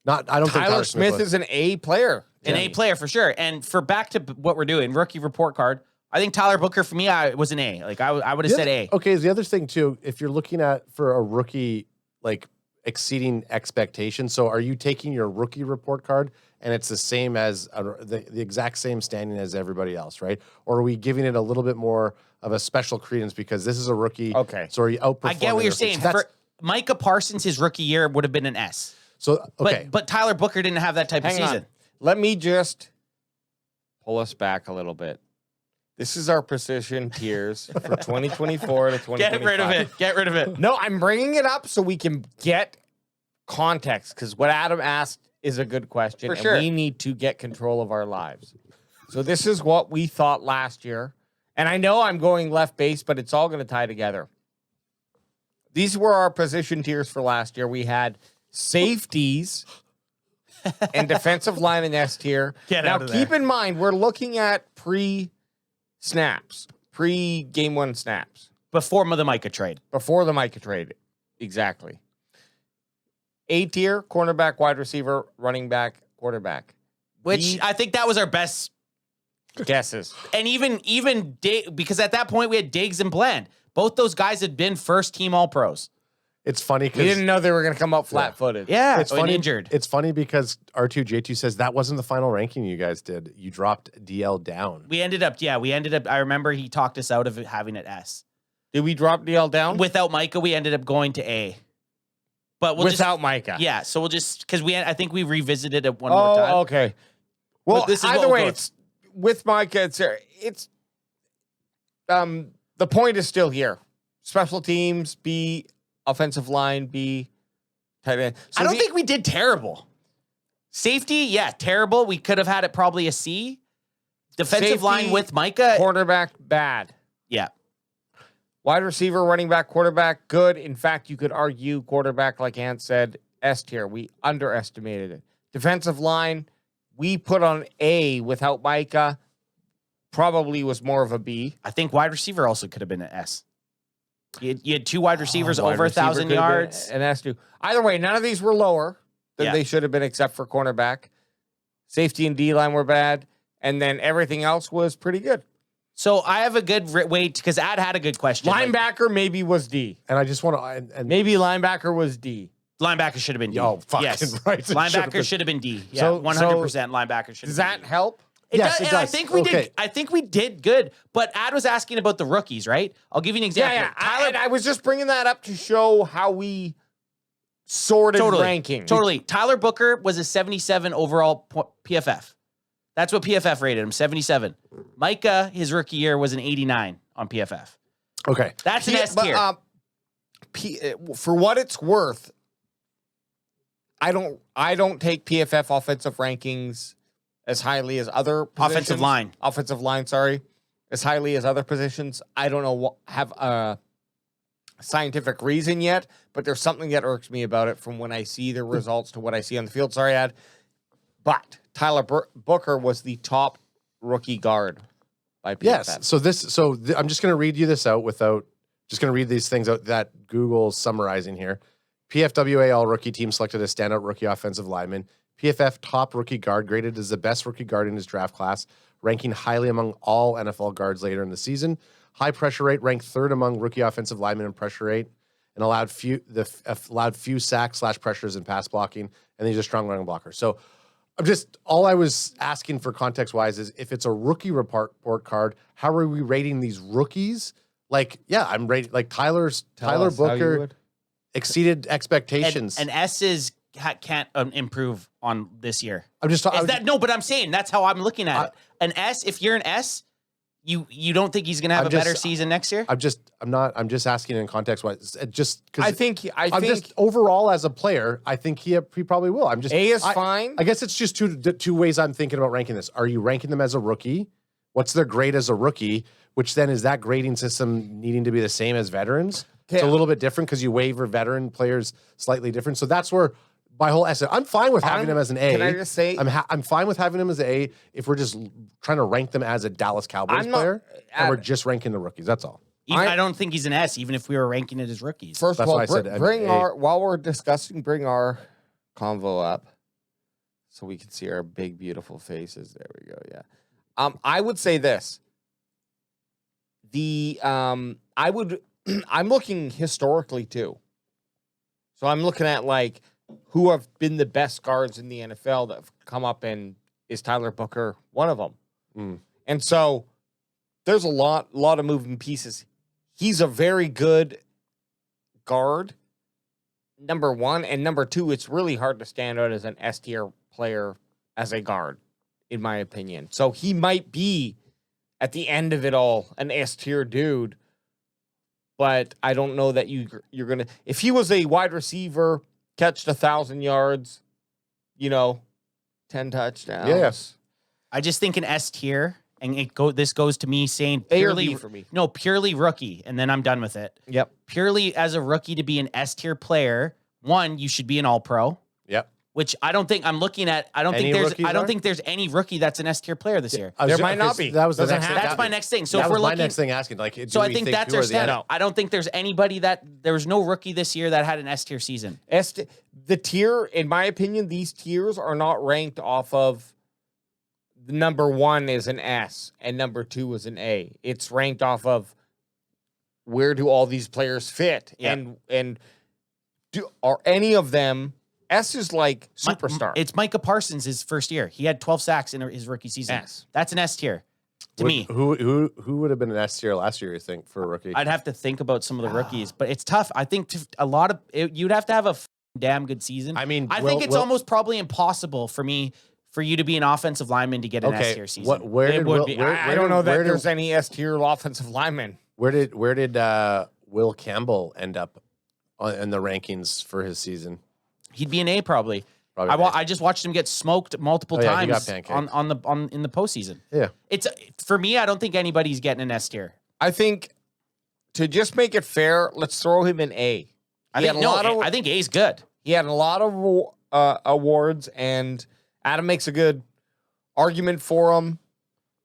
Speaker 3: I don't think
Speaker 1: Tyler Smith is an A player.
Speaker 2: An A player for sure. And for back to what we're doing, rookie report card. I think Tyler Booker for me, was an A. Like I would have said A.
Speaker 3: Okay, the other thing too, if you're looking at for a rookie like exceeding expectations, so are you taking your rookie report card and it's the same as the exact same standing as everybody else, right? Or are we giving it a little bit more of a special credence because this is a rookie?
Speaker 1: Okay,
Speaker 3: so are you outperforming?
Speaker 2: I get what you're saying. For Micah Parsons, his rookie year would have been an S.
Speaker 3: So okay,
Speaker 2: but Tyler Booker didn't have that type of season.
Speaker 1: Let me just pull us back a little bit. This is our position tiers for 2024 to 2025.
Speaker 2: Get rid of it. Get rid of it.
Speaker 1: No, I'm bringing it up so we can get context because what Adam asked is a good question.
Speaker 2: For
Speaker 1: and
Speaker 2: sure.
Speaker 1: we need to get control of our lives. So this is what we thought last year. And I know I'm going left base, but it's all going to tie together. These were our position tiers for last year. We had safeties and defensive line in S tier.
Speaker 2: Get
Speaker 1: now,
Speaker 2: out of there.
Speaker 1: keep in mind, we're looking at pre-snaps, pre-game one snaps.
Speaker 2: Before the Micah trade.
Speaker 1: Before the Micah trade. Exactly. A tier, cornerback, wide receiver, running back, quarterback.
Speaker 2: Which I think that was our best
Speaker 1: guesses.
Speaker 2: And even because at that point we had Diggs and Bland. Both those guys had been first team all pros.
Speaker 3: it's funny
Speaker 1: We
Speaker 3: because
Speaker 1: didn't know they were going to come up flat-footed.
Speaker 2: Yeah,
Speaker 3: it's funny.
Speaker 2: injured.
Speaker 3: It's funny because R2J2 says that wasn't the final ranking you guys did. You dropped DL down.
Speaker 2: We ended up. I remember he talked us out of it having it S.
Speaker 1: Did we drop DL down?
Speaker 2: Without Micah, we ended up going to A. But
Speaker 1: Without Micah.
Speaker 2: Yeah, so we'll just because I think we revisited it one more time.
Speaker 1: Okay. Well,
Speaker 2: this is
Speaker 1: either
Speaker 2: what
Speaker 1: way,
Speaker 2: we'll go
Speaker 1: it's with Micah. It's the point is still here. Special teams, B. Offensive line, B. Tight end. So
Speaker 2: I don't think we did terrible. Safety, yeah, terrible. We could have had it probably a C. Defensive
Speaker 1: Safety,
Speaker 2: line with Micah,
Speaker 1: quarterback, bad.
Speaker 2: yeah.
Speaker 1: Wide receiver, running back, quarterback, good. In fact, you could argue quarterback, like Ant said, S tier. We underestimated it. Defensive line, we put on A without Micah. Probably was more of a B.
Speaker 2: I think wide receiver also could have been an S. You had two wide receivers
Speaker 1: Wide
Speaker 2: over
Speaker 1: receiver
Speaker 2: 1,000
Speaker 1: could have been
Speaker 2: yards.
Speaker 1: an S2. Either way, none of these were lower than
Speaker 2: Yeah.
Speaker 1: they should have been except for cornerback. Safety and D line were bad. And then everything else was pretty good.
Speaker 2: So I have a good way because Ad had a good question.
Speaker 1: Linebacker maybe was D.
Speaker 3: And I just want to and
Speaker 1: Maybe linebacker was D.
Speaker 2: Linebacker should have been D.
Speaker 3: Yo, fucking
Speaker 2: yes.
Speaker 3: right.
Speaker 2: Linebacker should have been D. Yeah,
Speaker 1: So-
Speaker 2: 100% linebacker should have
Speaker 1: Does
Speaker 2: been
Speaker 1: that
Speaker 2: D.
Speaker 1: help?
Speaker 3: Yes, it
Speaker 2: And I
Speaker 3: does.
Speaker 2: think we
Speaker 3: Okay.
Speaker 2: did. I think we did good. But Ad was asking about the rookies, right? I'll give you an example.
Speaker 1: Yeah.
Speaker 2: Tyler,
Speaker 1: I was just bringing that up to show how we sorted ranking.
Speaker 2: Totally. Tyler Booker was a 77 overall PFF. That's what PFF rated him, 77. Micah, his rookie year, was an 89 on PFF.
Speaker 3: okay.
Speaker 2: That's an S tier.
Speaker 1: For what it's worth, I don't take PFF offensive rankings as highly as other positions. Offensive line, sorry, as highly as other positions. I don't know have a scientific reason yet, but there's something that irks me about it from when I see the results to what I see on the field. Sorry, Ad. But Tyler Booker was the top rookie guard by PFF.
Speaker 3: Yes. I'm just going to read you this out without just going to read these things out that Google's summarizing here. PFWA all rookie team selected a standout rookie offensive lineman. PFF top rookie guard graded as the best rookie guard in his draft class, ranking highly among all NFL guards later in the season. High pressure rate, ranked third among rookie offensive linemen in pressure rate, and allowed few sacks / pressures in pass blocking, and he's a strong running blocker. So all I was asking for context wise is if it's a rookie report card, how are we rating these rookies? Like, yeah, I'm rating like Tyler Booker exceeded expectations.
Speaker 2: And S is can't improve on this year.
Speaker 3: No,
Speaker 2: but I'm saying that's how I'm looking at it. An S, if you're an S, you don't think he's going to have a better season next year?
Speaker 3: I'm just asking in context wise, just because
Speaker 1: I think
Speaker 3: just overall as a player, I think he probably will.
Speaker 1: A is fine.
Speaker 3: I guess it's just two ways I'm thinking about ranking this. Are you ranking them as a rookie? What's their grade as a rookie? Which then is that grading system needing to be the same as veterans?
Speaker 1: Okay.
Speaker 3: It's a little bit different because you waiver veteran players slightly different. So that's where my whole essay. I'm fine with having them as an A.
Speaker 1: Can I just say
Speaker 3: I'm fine with having them as an A if we're just trying to rank them as a Dallas Cowboys player and we're just ranking the rookies. That's all.
Speaker 2: I don't think he's an S, even if we were ranking it as rookies.
Speaker 1: First of all, while we're discussing, bring our convo up so we can see our big, beautiful faces. There we go. Yeah. I would say this. I'm looking historically too. So I'm looking at like who have been the best guards in the NFL that have come up, and is Tyler Booker one of them? And so there's a lot of moving pieces. He's a very good guard, number one, and number two, it's really hard to stand out as an S tier player as a guard, in my opinion. So he might be at the end of it all an S tier dude, but I don't know that you're gonna. If he was a wide receiver, catched 1,000 yards, 10 touchdowns.
Speaker 3: Yes,
Speaker 2: I just think an S tier, and this goes to me saying
Speaker 1: A or
Speaker 2: purely
Speaker 1: B for me.
Speaker 2: No, purely rookie, and then I'm done with it.
Speaker 1: Yep.
Speaker 2: Purely as a rookie to be an S tier player, one, you should be an All Pro.
Speaker 3: Yep.
Speaker 2: Which I don't think I'm looking at. I don't think there's any rookie that's an S tier player this year.
Speaker 1: There might not be.
Speaker 3: That was
Speaker 2: That's my next thing. So
Speaker 3: that
Speaker 2: if
Speaker 3: was
Speaker 2: we're
Speaker 3: my
Speaker 2: looking,
Speaker 3: next thing asking.
Speaker 2: So I think that's our standard. I don't think there's anybody there was no rookie this year that had an S tier season.
Speaker 1: The tier, in my opinion, these tiers are not ranked off of the number one is an S and number two is an A. It's ranked off of where do all these players fit, and are any of them. S is like superstar.
Speaker 2: It's Micah Parsons' his first year. He had 12 sacks in his rookie season.
Speaker 1: S.
Speaker 2: That's an S tier to me.
Speaker 3: Who would have been an S tier last year, you think, for a rookie?
Speaker 2: I'd have to think about some of the rookies, but it's tough. I think you'd have to have a damn good season.
Speaker 3: I mean,
Speaker 2: I think it's almost probably impossible for you to be an offensive lineman to get an S tier season.
Speaker 1: I don't know that there's any S tier offensive lineman.
Speaker 3: Where did Will Campbell end up in the rankings for his season?
Speaker 2: He'd be an A probably. I just watched him get smoked multiple times in the postseason.
Speaker 3: Yeah,
Speaker 2: it's for me. I don't think anybody's getting an S tier.
Speaker 1: I think to just make it fair, let's throw him in A.
Speaker 2: I think A's good.
Speaker 1: He had a lot of awards, and Adam makes a good argument for him.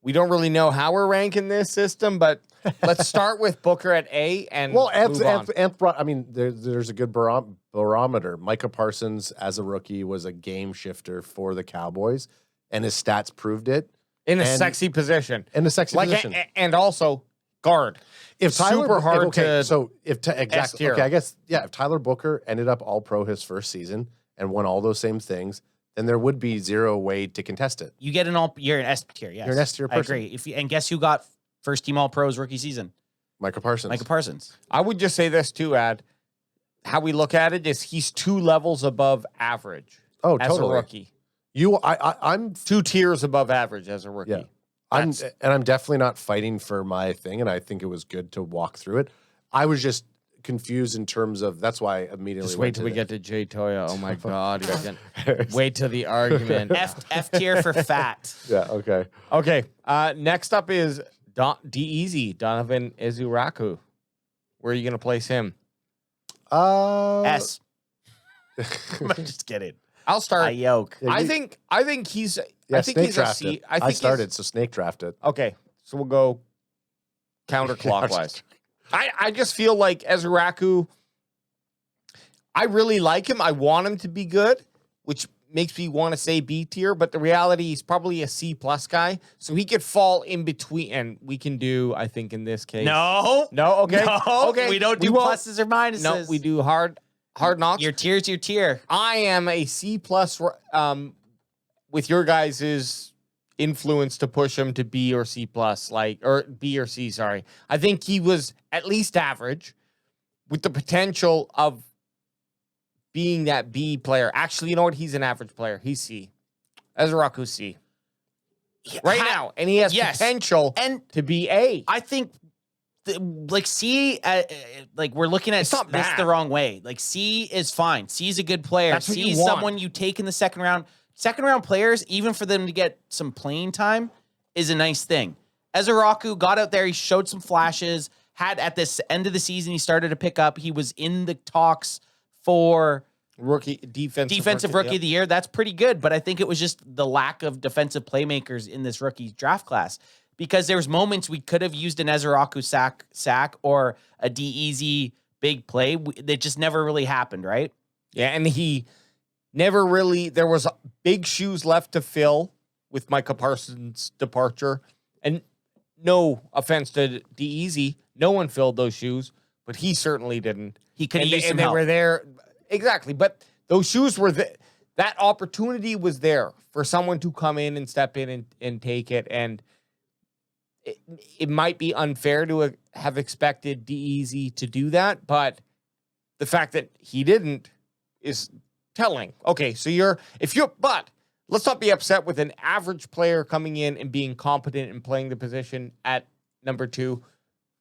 Speaker 1: We don't really know how we're ranking this system, but let's start with Booker at A and move on.
Speaker 3: There's a good barometer. Micah Parsons, as a rookie, was a game shifter for the Cowboys, and his stats proved it.
Speaker 1: In a sexy position.
Speaker 3: Position.
Speaker 1: And also guard.
Speaker 3: If Tyler,
Speaker 1: super hard to.
Speaker 3: So if exactly, okay, I guess if Tyler Booker ended up All Pro his first season and won all those same things, then there would be zero way to contest it.
Speaker 2: You're an S tier. Yes,
Speaker 3: you're an S tier person.
Speaker 2: I agree. And guess who got first team All Pros rookie season?
Speaker 3: Micah Parsons.
Speaker 1: I would just say this too, Ad. How we look at it is he's 2 levels above average.
Speaker 3: Oh,
Speaker 1: as
Speaker 3: totally.
Speaker 1: a rookie.
Speaker 3: I'm
Speaker 1: 2 tiers above average as a rookie.
Speaker 3: Yeah. I'm definitely not fighting for my thing, and I think it was good to walk through it. I was just confused in terms of that's why I immediately
Speaker 1: just wait till we get to Jay Toya. Oh my God. Wait till the argument.
Speaker 2: F tier for fat.
Speaker 3: Yeah, okay.
Speaker 1: Okay. Next up is D-Easy, Donovan Ezuraku. Where are you gonna place him?
Speaker 2: S. I'm just kidding.
Speaker 1: I'll start.
Speaker 2: Yoke.
Speaker 1: I think he's.
Speaker 3: Yeah,
Speaker 1: I think
Speaker 3: snake
Speaker 1: he's
Speaker 3: drafted.
Speaker 1: a C. I
Speaker 3: started, so snake drafted.
Speaker 1: Okay, so we'll go counterclockwise. I just feel like Ezuraku. I really like him. I want him to be good, which makes me want to say B tier. But the reality, he's probably a C plus guy, so he could fall in between. And we can do, I think, in this case.
Speaker 2: No.
Speaker 1: Okay.
Speaker 2: No.
Speaker 1: Okay.
Speaker 2: We don't do pluses or minuses.
Speaker 1: No, we do hard knocks.
Speaker 2: Your tier's your tier.
Speaker 1: I am a C plus. With your guys' influence to push him to B or C plus, or B or C. Sorry, I think he was at least average, with the potential of being that B player. Actually, you know what? He's an average player. He's C. Ezraku's C. Right now. And he has potential to be A.
Speaker 2: I think like C, like we're looking at this the wrong way. Like C is fine. C is a good player. C is someone you take in the second round. Second round players, even for them to get some playing time, is a nice thing. Ezraku got out there. He showed some flashes. Had at this end of the season, he started to pick up. He was in the talks for defensive rookie of the year. That's pretty good. But I think it was just the lack of defensive playmakers in this rookie draft class. Because there was moments we could have used an Ezraku sack or a D-Easy big play. That just never really happened, right?
Speaker 1: Yeah, and he never really... There was big shoes left to fill with Micah Parsons' departure. And no offense to D-Easy, no one filled those shoes, but he certainly didn't.
Speaker 2: He could have used some
Speaker 1: help.
Speaker 2: help.
Speaker 1: They were there. Exactly, but those shoes were there. That opportunity was there for someone to come in and step in and take it, and it might be unfair to have expected D-Easy to do that, but the fact that he didn't is telling. Okay, so but let's not be upset with an average player coming in and being competent and playing the position at number 2.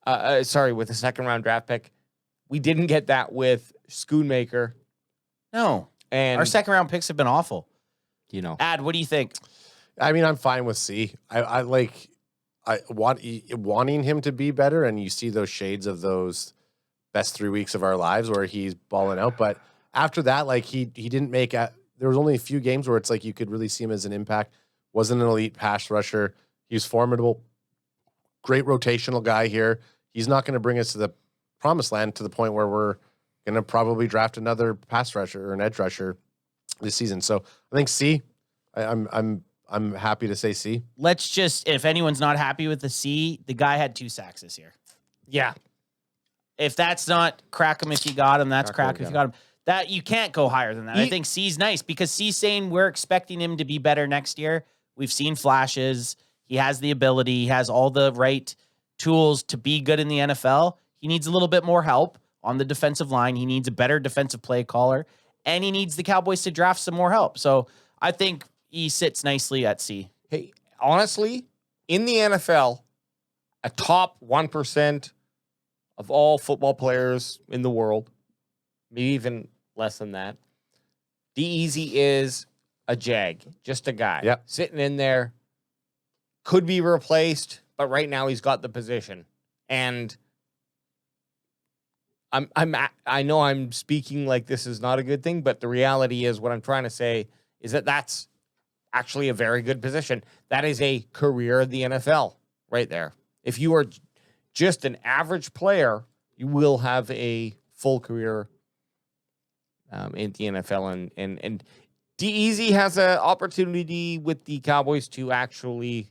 Speaker 1: With a second round draft pick. We didn't get that with Schoonmaker.
Speaker 2: No.
Speaker 1: And
Speaker 2: our second round picks have been awful.
Speaker 1: Ad,
Speaker 2: what do you think?
Speaker 3: I mean, I'm fine with C. I wanting him to be better, and you see those shades of those best 3 weeks of our lives where he's balling out. But after that, like he didn't make there was only a few games where it's like you could really see him as an impact. Wasn't an elite pass rusher. He was formidable. Great rotational guy here. He's not going to bring us to the promised land to the point where we're going to probably draft another pass rusher or an edge rusher this season. So I think C. I'm happy to say C.
Speaker 2: Let's just, if anyone's not happy with the C, the guy had 2 sacks this year.
Speaker 1: Yeah.
Speaker 2: If that's not crack him if you got him, that's crack if you got him. That you can't go higher than that. I think C's nice because C's saying we're expecting him to be better next year. We've seen flashes. He has the ability. He has all the right tools to be good in the NFL. He needs a little bit more help on the defensive line. He needs a better defensive play caller, and he needs the Cowboys to draft some more help. So I think he sits nicely at C.
Speaker 1: Hey, honestly, in the NFL, a top 1% of all football players in the world, maybe even less than that, D-Easy is a jag, just a guy sitting in there, could be replaced, but right now he's got the position. And I know I'm speaking like this is not a good thing, but the reality is what I'm trying to say is that that's actually a very good position. That is a career in the NFL right there. If you are just an average player, you will have a full career in the NFL. And D-Easy has an opportunity with the Cowboys to actually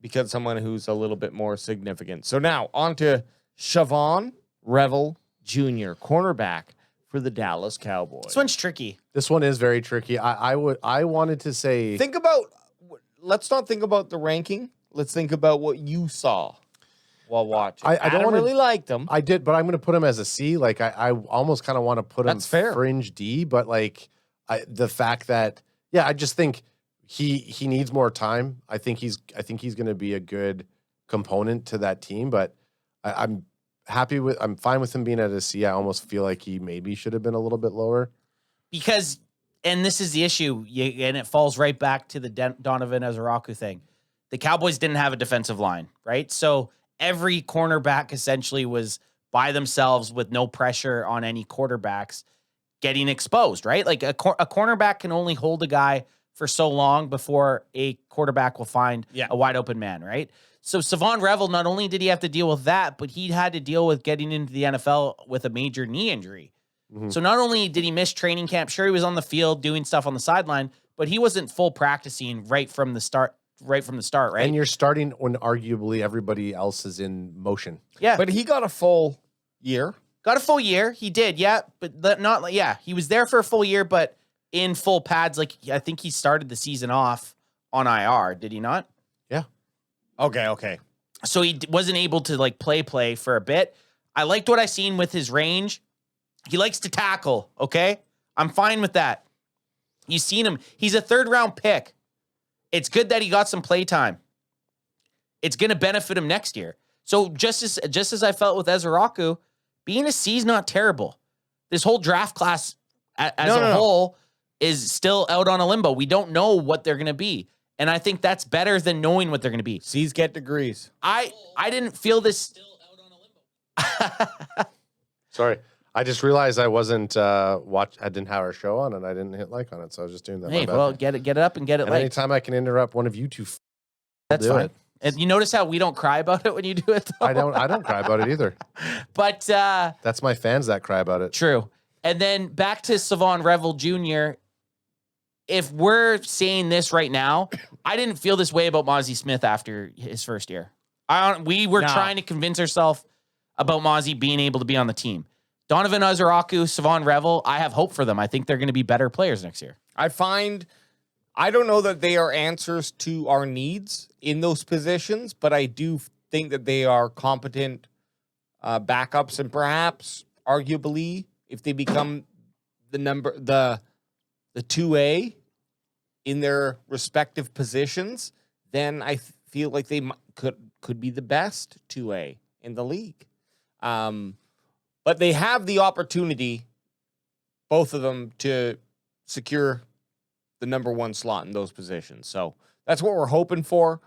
Speaker 1: become someone who's a little bit more significant. So now on to Siobhan Revel Jr., cornerback for the Dallas Cowboys.
Speaker 2: This one's tricky.
Speaker 3: This one is very tricky. I wanted to say...
Speaker 1: Let's not think about the ranking. Let's think about what you saw while watching.
Speaker 3: I don't
Speaker 1: really like them.
Speaker 3: I did, but I'm going to put him as a C. Like I almost kind of want to put him fringe D, but like the fact that, I just think he needs more time. I think he's going to be a good component to that team, but I'm fine with him being at a C. I almost feel like he maybe should have been a little bit lower.
Speaker 2: Because, and this is the issue, and it falls right back to the Donovan Ezraku thing. The Cowboys didn't have a defensive line, right? So every cornerback essentially was by themselves with no pressure on any quarterbacks getting exposed, right? Like a cornerback can only hold a guy for so long before a quarterback will find a wide open man, right? So Siobhan Revel, not only did he have to deal with that, but he had to deal with getting into the NFL with a major knee injury. Mm-hmm. So not only did he miss training camp, sure, he was on the field doing stuff on the sideline, but he wasn't full practicing right from the start, right?
Speaker 3: And you're starting when arguably everybody else is in motion.
Speaker 2: Yeah.
Speaker 1: But he got a full year.
Speaker 2: Got a full year. He did, but not like, he was there for a full year, but in full pads. Like, I think he started the season off on IR. Did he not?
Speaker 3: Yeah.
Speaker 1: Okay.
Speaker 2: So he wasn't able to like play for a bit. I liked what I seen with his range. He likes to tackle, okay? I'm fine with that. You've seen him. He's a third-round pick. It's good that he got some play time. It's going to benefit him next year. So just as I felt with Ezeraku, being a C is not terrible. This whole draft class as a whole is still out on a limbo. We don't know what they're going to be. And I think that's better than knowing what they're going to be.
Speaker 1: C's get degrees.
Speaker 2: I didn't feel this. Still out on a limbo.
Speaker 3: Sorry. I just realized I wasn't I didn't have our show on and I didn't hit like on it, so I was just doing that.
Speaker 2: Hey, well, get it up and get it
Speaker 3: and
Speaker 2: like.
Speaker 3: anytime I can interrupt one of you two,
Speaker 2: That's
Speaker 3: do
Speaker 2: fine.
Speaker 3: it.
Speaker 2: And you notice how we don't cry about it when you do it, though?
Speaker 3: I don't cry about it either.
Speaker 2: But
Speaker 3: That's my fans that cry about it.
Speaker 2: true. And then back to Savon Revel Jr. If we're saying this right now, I didn't feel this way about Mozzie Smith after his first year. We were trying to convince ourselves about Mozzie being able to be on the team. Donovan Ezeraku, Savon Revel, I have hope for them. I think they're going to be better players next year.
Speaker 1: I don't know that they are answers to our needs in those positions, but I do think that they are competent backups, and perhaps, arguably, if they become the 2A in their respective positions, then I feel like they could be the best 2A in the league. But they have the opportunity, both of them, to secure the number one slot in those positions. So that's what we're hoping for.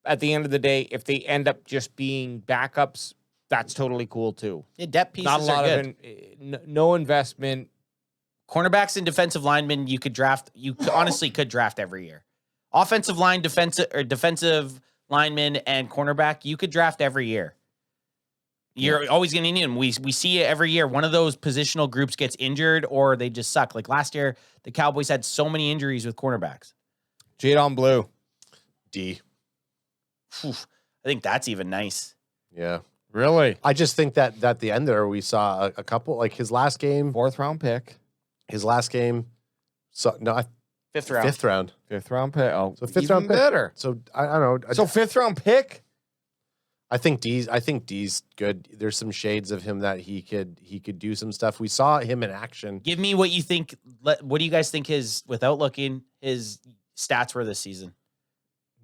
Speaker 1: At the end of the day, if they end up just being backups, that's totally cool too.
Speaker 2: Yeah, depth pieces
Speaker 1: Not a lot
Speaker 2: are good.
Speaker 1: of no investment.
Speaker 2: Cornerbacks and defensive linemen, you could draft. You honestly could draft every year. Offensive line, defensive linemen, and cornerback, you could draft every year. You're always going to need them. We see it every year. One of those positional groups gets injured or they just suck. Like last year, the Cowboys had so many injuries with cornerbacks.
Speaker 1: Jadon Blue.
Speaker 3: D.
Speaker 2: Whew, I think that's even nice.
Speaker 3: Yeah.
Speaker 1: Really?
Speaker 3: I just think that at the end there we saw a couple, like his last game.
Speaker 1: 4th round pick.
Speaker 3: His last game. So no,
Speaker 2: Fifth round.
Speaker 3: 5th round.
Speaker 1: 5th round pick. Oh,
Speaker 3: So 5th
Speaker 1: even
Speaker 3: round pick.
Speaker 1: better.
Speaker 3: So I don't know.
Speaker 1: So 5th round pick?
Speaker 3: I think D's good. There's some shades of him that he could do some stuff. We saw him in action.
Speaker 2: Give me what you think. What do you guys think without looking, his stats were this season?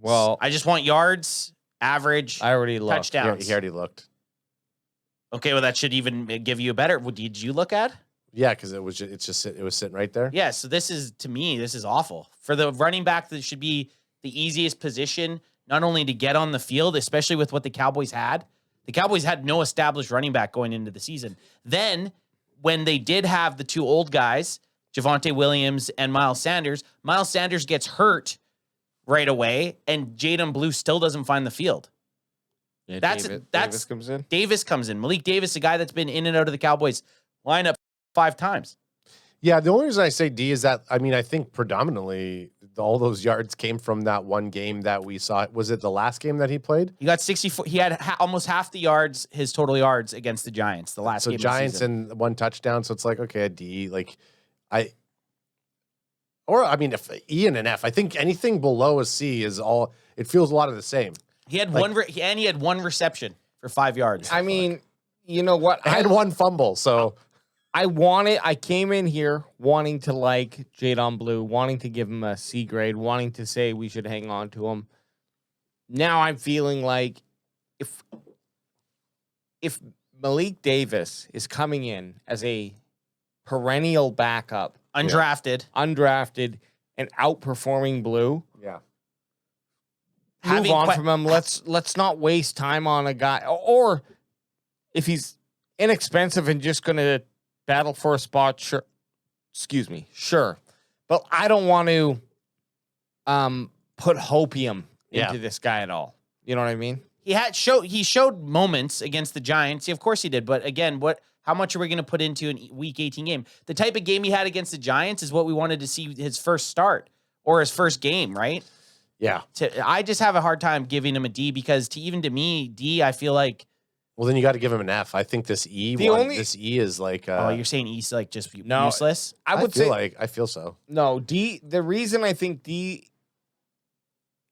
Speaker 1: Well,
Speaker 2: I just want yards, average,
Speaker 1: I already looked.
Speaker 2: touchdowns.
Speaker 3: He already looked.
Speaker 2: Okay, well, that should even give you a better. What did you look at?
Speaker 3: Yeah, because it was sitting right there.
Speaker 2: Yeah, so this is awful. For the running back, that should be the easiest position, not only to get on the field, especially with what the Cowboys had. The Cowboys had no established running back going into the season. Then, when they did have the two old guys, Javonte Williams and Miles Sanders gets hurt right away, and Jadon Blue still doesn't find the field.
Speaker 1: Yeah,
Speaker 2: That's
Speaker 1: Davis comes in.
Speaker 2: Davis comes in. Malik Davis, a guy that's been in and out of the Cowboys lineup 5 times.
Speaker 3: Yeah, the only reason I say D is that, I mean, I think predominantly all those yards came from that one game that we saw. Was it the last game that he played?
Speaker 2: He got 64. He had almost half the yards, his total yards against the Giants. The last game.
Speaker 3: So
Speaker 2: of the
Speaker 3: Giants
Speaker 2: season.
Speaker 3: and 1 touchdown. So it's like, okay, a D. Like, if E and an F. I think anything below a C is all. It feels a lot of the same.
Speaker 2: He had
Speaker 3: like-
Speaker 2: he had 1 reception for 5 yards.
Speaker 1: I mean, you know what?
Speaker 3: I had 1 fumble. So
Speaker 1: I came in here wanting to like Jadon Blue, wanting to give him a C grade, wanting to say we should hang on to him. Now I'm feeling like if Malik Davis is coming in as a perennial backup,
Speaker 2: undrafted,
Speaker 1: and outperforming Blue,
Speaker 3: yeah.
Speaker 1: move on from him. Let's not waste time on a guy. Or if he's inexpensive and just going to battle for a spot, sure. Excuse me, sure. But I don't want to put hopium into this guy at all. You know what I mean?
Speaker 2: He showed moments against the Giants. Yeah, of course he did. But again, how much are we going to put into a Week 18 game? The type of game he had against the Giants is what we wanted to see his first start or his first game, right?
Speaker 3: Yeah.
Speaker 2: I just have a hard time giving him a D because to me, D, I feel like.
Speaker 3: Well, then you got to give him an F. I think this E this E is like.
Speaker 2: You're saying E's like just
Speaker 1: no,
Speaker 2: useless?
Speaker 3: I feel so.
Speaker 1: No, D. The reason I think D,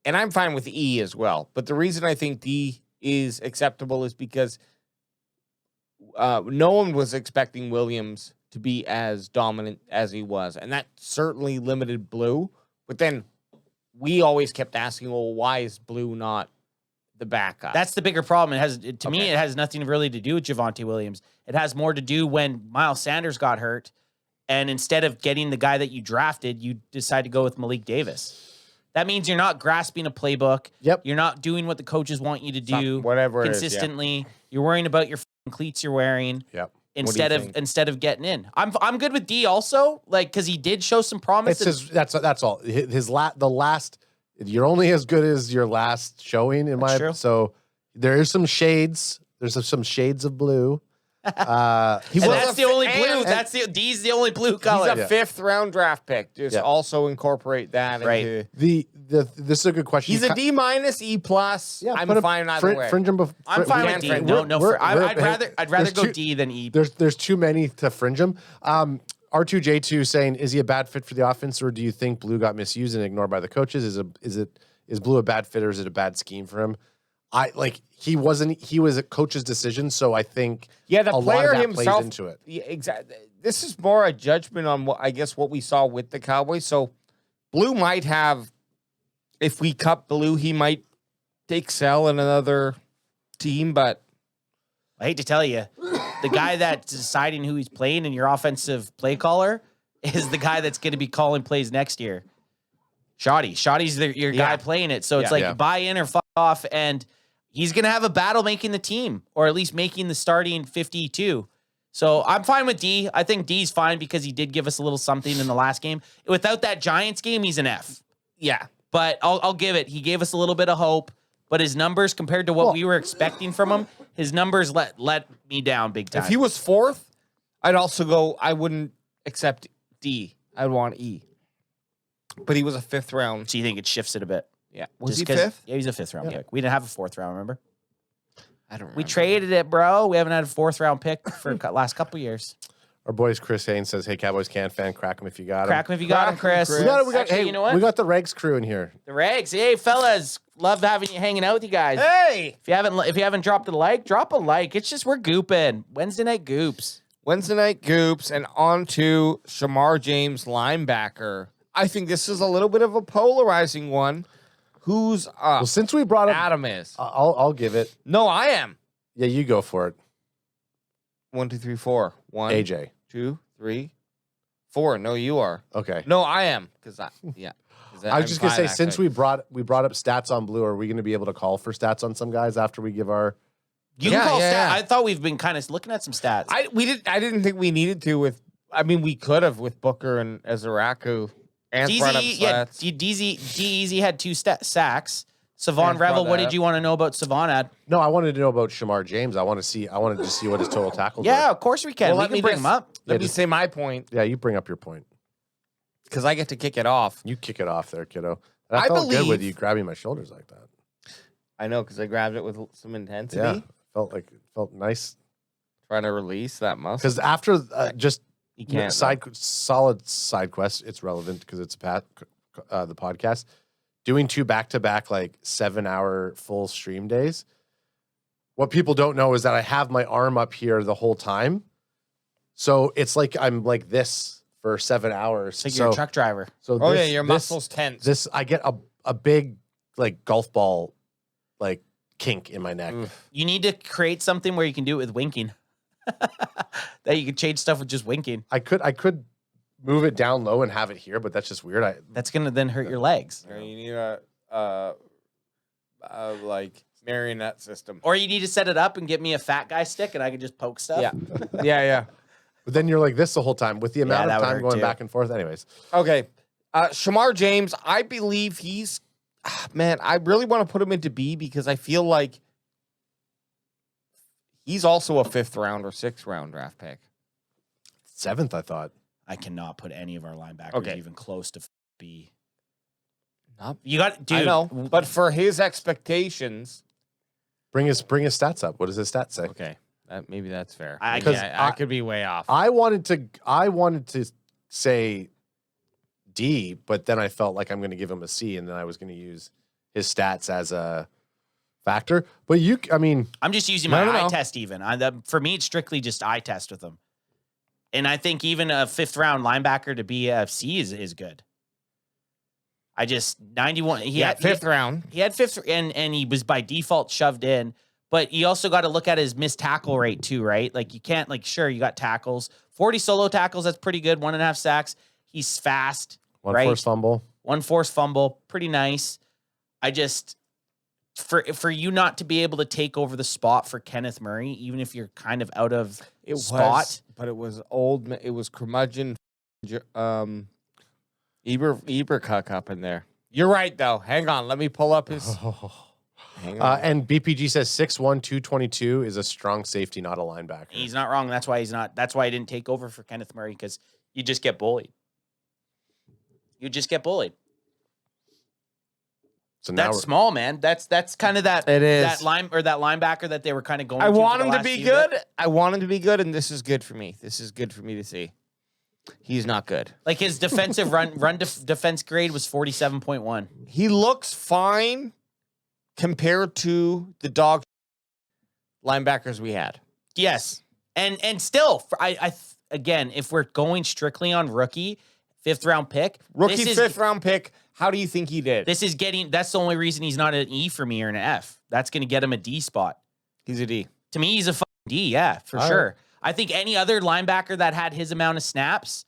Speaker 1: and I'm fine with E as well, but the reason I think D is acceptable is because no one was expecting Williams to be as dominant as he was, and that certainly limited Blue. But then we always kept asking, well, why is Blue not the backup?
Speaker 2: That's the bigger problem. To me, it has nothing really to do with Javonte Williams. It has more to do when Miles Sanders got hurt, and instead of getting the guy that you drafted, you decide to go with Malik Davis. That means you're not grasping a playbook.
Speaker 3: Yep.
Speaker 2: You're not doing what the coaches want you to do
Speaker 1: whatever
Speaker 2: consistently. It is, You're worrying about your cleats you're wearing.
Speaker 3: Yep.
Speaker 2: Instead of getting in. I'm good with D also, like, because he did show some promise.
Speaker 3: That's all. The last. You're only as good as your last showing in my.
Speaker 2: True.
Speaker 3: So there is some shades. There's some shades of blue.
Speaker 2: That's the only blue. D's the only blue color.
Speaker 1: He's a 5th round draft pick. Just also incorporate that.
Speaker 2: Right.
Speaker 1: Into,
Speaker 3: this is a good question.
Speaker 1: He's a D-, E+.
Speaker 3: Yeah,
Speaker 1: I'm fine either way.
Speaker 2: I'm fine with D. I'd rather go D than E.
Speaker 3: There's too many to fringe him. R2J2 saying, is he a bad fit for the offense, or do you think Blue got misused and ignored by the coaches? Is Blue a bad fit, or is it a bad scheme for him? He was a coach's decision, so I think
Speaker 1: the
Speaker 3: a lot
Speaker 1: player
Speaker 3: of that
Speaker 1: himself
Speaker 3: plays into it.
Speaker 1: Yeah, exactly. This is more a judgment on what we saw with the Cowboys. So Blue might have, if we cut Blue, he might excel in another team, but
Speaker 2: I hate to tell you, the guy that's deciding who he's playing in your offensive play caller is the guy that's going to be calling plays next year. Shoddy's your guy playing it. So it's buy in or fuck off, and he's going to have a battle making the team, or at least making the starting 52. So I'm fine with D. I think D's fine because he did give us a little something in the last game. Without that Giants game, he's an F.
Speaker 1: Yeah.
Speaker 2: But I'll give it. He gave us a little bit of hope, but his numbers compared to what we were expecting from him, his numbers let me down big time.
Speaker 1: If he was 4th, I'd also go, I wouldn't accept D. I'd want E. But he was a 5th round.
Speaker 2: So you think it shifts it a bit?
Speaker 1: Yeah. Was he 5th?
Speaker 2: Yeah, he's a 5th round pick. We didn't have a 4th round, remember?
Speaker 1: I don't remember.
Speaker 2: We traded it, bro. We haven't had a 4th round pick for the last couple years.
Speaker 3: Our boys Chris Haynes says, "Hey, Cowboys fan, crack him if you got him.
Speaker 2: Crack him if you got him, Chris.
Speaker 3: We got
Speaker 2: Actually,
Speaker 3: hey,
Speaker 2: you know what?
Speaker 3: we got the Regs crew in here.
Speaker 2: The Regs. Hey, fellas, love having you hanging out with you guys.
Speaker 1: Hey,
Speaker 2: if you haven't dropped a like, drop a like. It's just we're gooping. Wednesday night goops.
Speaker 1: And on to Shamar James, linebacker. I think this is a little bit of a polarizing one. Who's up?
Speaker 3: Well, since we brought up
Speaker 1: Adam is.
Speaker 3: I'll give it.
Speaker 1: No, I am.
Speaker 3: Yeah, you go for it.
Speaker 1: 1, 2, 3, 4. 1,
Speaker 3: AJ.
Speaker 1: 2, 3, 4. No, you are.
Speaker 3: Okay.
Speaker 1: No, I am. I
Speaker 3: was just gonna say, since we brought up stats on Blue, are we gonna be able to call for stats on some guys after we give our?
Speaker 2: You can call stats. I thought we've been kind of looking at some stats.
Speaker 1: I didn't think we needed to with. I mean, we could have with Booker and Ezraku.
Speaker 2: DZ had 2 sacks. Savon Revel, what did you want to know about Savon?
Speaker 3: No, I wanted to know about Shamar James. I wanted to see what his total tackles were.
Speaker 2: Yeah, of course we can.
Speaker 1: Well,
Speaker 2: we can bring him up.
Speaker 1: Let me say my point.
Speaker 3: Yeah, you bring up your point.
Speaker 1: Because I get to kick it off.
Speaker 3: You kick it off there, kiddo. And I felt good with you grabbing my shoulders like that.
Speaker 1: I know, because I grabbed it with some intensity.
Speaker 3: Yeah, felt nice.
Speaker 1: Trying to release that muscle.
Speaker 3: Because after just
Speaker 1: you can't
Speaker 3: solid side quest, it's relevant because it's the podcast. Doing 2 back-to-back 7-hour full stream days. What people don't know is that I have my arm up here the whole time. So it's like I'm like this for 7 hours.
Speaker 2: Like you're a truck driver.
Speaker 3: So
Speaker 1: your muscles tense.
Speaker 3: I get a big golf ball kink in my neck.
Speaker 1: Oof.
Speaker 2: You need to create something where you can do it with winking. That you can change stuff with just winking.
Speaker 3: I could move it down low and have it here, but that's just weird.
Speaker 2: That's gonna then hurt your legs.
Speaker 1: You need a marionette system,
Speaker 2: or you need to set it up and get me a fat guy stick, and I can just poke stuff.
Speaker 1: Yeah.
Speaker 3: But then you're like this the whole time with the amount of time going
Speaker 2: too.
Speaker 3: back and forth. Anyways,
Speaker 1: okay. Shamar James, I believe he's man. I really want to put him into B because I feel like he's also a 5th round or 6th round draft pick.
Speaker 3: 7th, I thought.
Speaker 2: I cannot put any of our linebackers even close to B.
Speaker 1: Nope.
Speaker 2: You got, dude.
Speaker 1: I know, but for his expectations,
Speaker 3: bring his stats up. What does his stats say?
Speaker 1: Okay, maybe that's fair.
Speaker 2: I
Speaker 1: could be way off.
Speaker 3: I wanted to say D, but then I felt like I'm going to give him a C, and then I was going to use his stats as a factor. But
Speaker 2: I'm just using
Speaker 1: No,
Speaker 2: my
Speaker 1: no,
Speaker 2: eye
Speaker 1: no.
Speaker 2: test even. For me, it's strictly just eye test with him. And I think even a 5th round linebacker to be a C is good. I just 91. He had
Speaker 1: 5th round.
Speaker 2: He had 5th and he was by default shoved in. But you also got to look at his missed tackle rate too, right? Like you can't sure you got tackles, 40 solo tackles. That's pretty good. 1.5 sacks. He's fast.
Speaker 3: one
Speaker 2: right?
Speaker 3: forced fumble.
Speaker 2: 1 forced fumble. Pretty nice. I just for you not to be able to take over the spot for Kenneth Murray, even if you're kind of out of spot.
Speaker 1: But it was old. It was curmudgeon. Ebercuck up in there. You're right, though. Hang on. Let me pull up his. Hang on.
Speaker 3: And BPG says 6'1", 222 is a strong safety, not a linebacker.
Speaker 2: He's not wrong. That's why he's not. That's why he didn't take over for Kenneth Murray, because you just get bullied. You just get bullied.
Speaker 3: So now
Speaker 2: That's small, man. That's kind of that.
Speaker 1: It is.
Speaker 2: that linebacker that they were kind of going.
Speaker 1: I
Speaker 2: to
Speaker 1: want
Speaker 2: for the
Speaker 1: him to
Speaker 2: last
Speaker 1: be
Speaker 2: few
Speaker 1: good.
Speaker 2: bit.
Speaker 1: I want him to be good, and this is good for me. This is good for me to see. He's not good.
Speaker 2: Like his defensive defense grade was 47.1.
Speaker 1: He looks fine compared to the dog linebackers we had.
Speaker 2: Yes, and still, again, if we're going strictly on rookie 5th round pick,
Speaker 1: Rookie 5th round pick. How do you think he did?
Speaker 2: That's the only reason he's not an E for me or an F. That's going to get him a D spot.
Speaker 1: He's a D.
Speaker 2: To me, he's a fucking D, yeah, for
Speaker 3: All
Speaker 2: sure.
Speaker 3: right.
Speaker 2: I think any other linebacker that had his amount of snaps,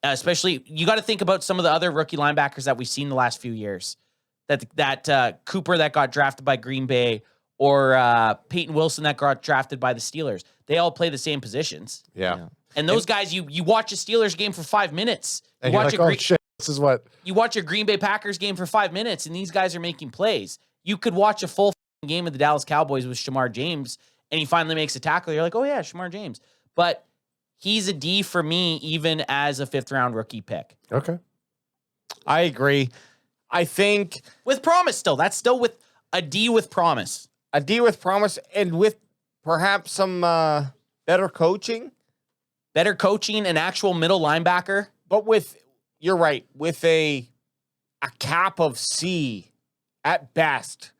Speaker 2: especially, you got to think about some of the other rookie linebackers that we've seen the last few years. That Cooper that got drafted by Green Bay, or Peyton Wilson that got drafted by the Steelers. They all play the same positions.
Speaker 3: Yeah.
Speaker 2: And those guys, you watch a Steelers game for 5 minutes.
Speaker 3: And you're like, oh, shit, this is what.
Speaker 2: You watch a Green Bay Packers game for 5 minutes, and these guys are making plays. You could watch a full game of the Dallas Cowboys with Shamar James, and he finally makes a tackle. You're like, oh, yeah, Shamar James. But he's a D for me, even as a 5th round rookie pick.
Speaker 3: Okay.
Speaker 1: I agree. I think
Speaker 2: With promise still. That's still with a D with promise.
Speaker 1: a D with promise and with perhaps some better coaching.
Speaker 2: Better coaching, an actual middle linebacker.
Speaker 1: But you're right, with a cap of C at best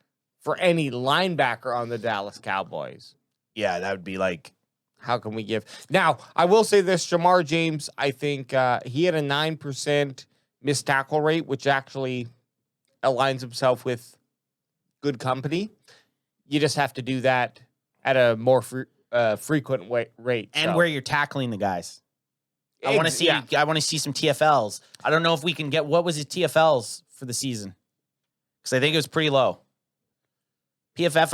Speaker 1: for any linebacker on the Dallas Cowboys.
Speaker 2: Yeah, that would be like,
Speaker 1: How can we give? Now, I will say this, Shamar James, I think he had a 9% missed tackle rate, which actually aligns himself with good company. You just have to do that at a more frequent rate.
Speaker 2: and
Speaker 1: so.
Speaker 2: where you're tackling the guys. I want to see.
Speaker 1: Yeah.
Speaker 2: I want to see some TFLs. I don't know if we can get. What was his TFLs for the season? Because I think it was pretty low. PFF,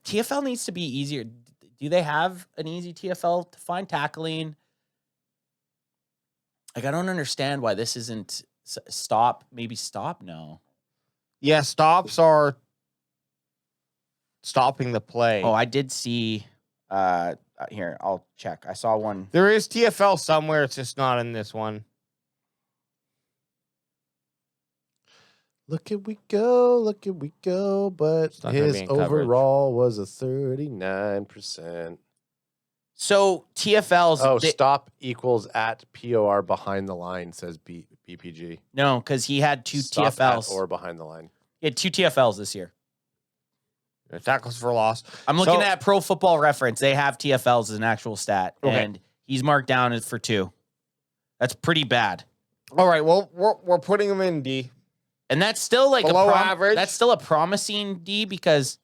Speaker 2: TFL needs to be easier. Do they have an easy TFL to find tackling? Like, I don't understand why this isn't stop. Maybe stop. No.
Speaker 1: Yeah, stops are stopping the play.
Speaker 2: Oh, I did see. Here, I'll check. I saw one.
Speaker 1: There is TFL somewhere. It's just not in this one.
Speaker 3: Look at we go, but
Speaker 1: It's not gonna
Speaker 3: his
Speaker 1: be in coverage.
Speaker 3: overall was a 39%.
Speaker 2: So TFLs.
Speaker 3: Oh, stop equals at POR behind the line, says BPG.
Speaker 2: No, because he had 2
Speaker 3: Stop at
Speaker 2: TFLs.
Speaker 3: or behind the line.
Speaker 2: He had 2 TFLs this year.
Speaker 1: Tackles for loss.
Speaker 2: I'm looking
Speaker 1: So-
Speaker 2: at Pro Football Reference. They have TFLs as an actual stat,
Speaker 1: Okay.
Speaker 2: and he's marked down as for 2. That's pretty bad.
Speaker 1: All right, well, we're putting him in D.
Speaker 2: And that's still like
Speaker 1: Below average.
Speaker 2: That's still a promising D because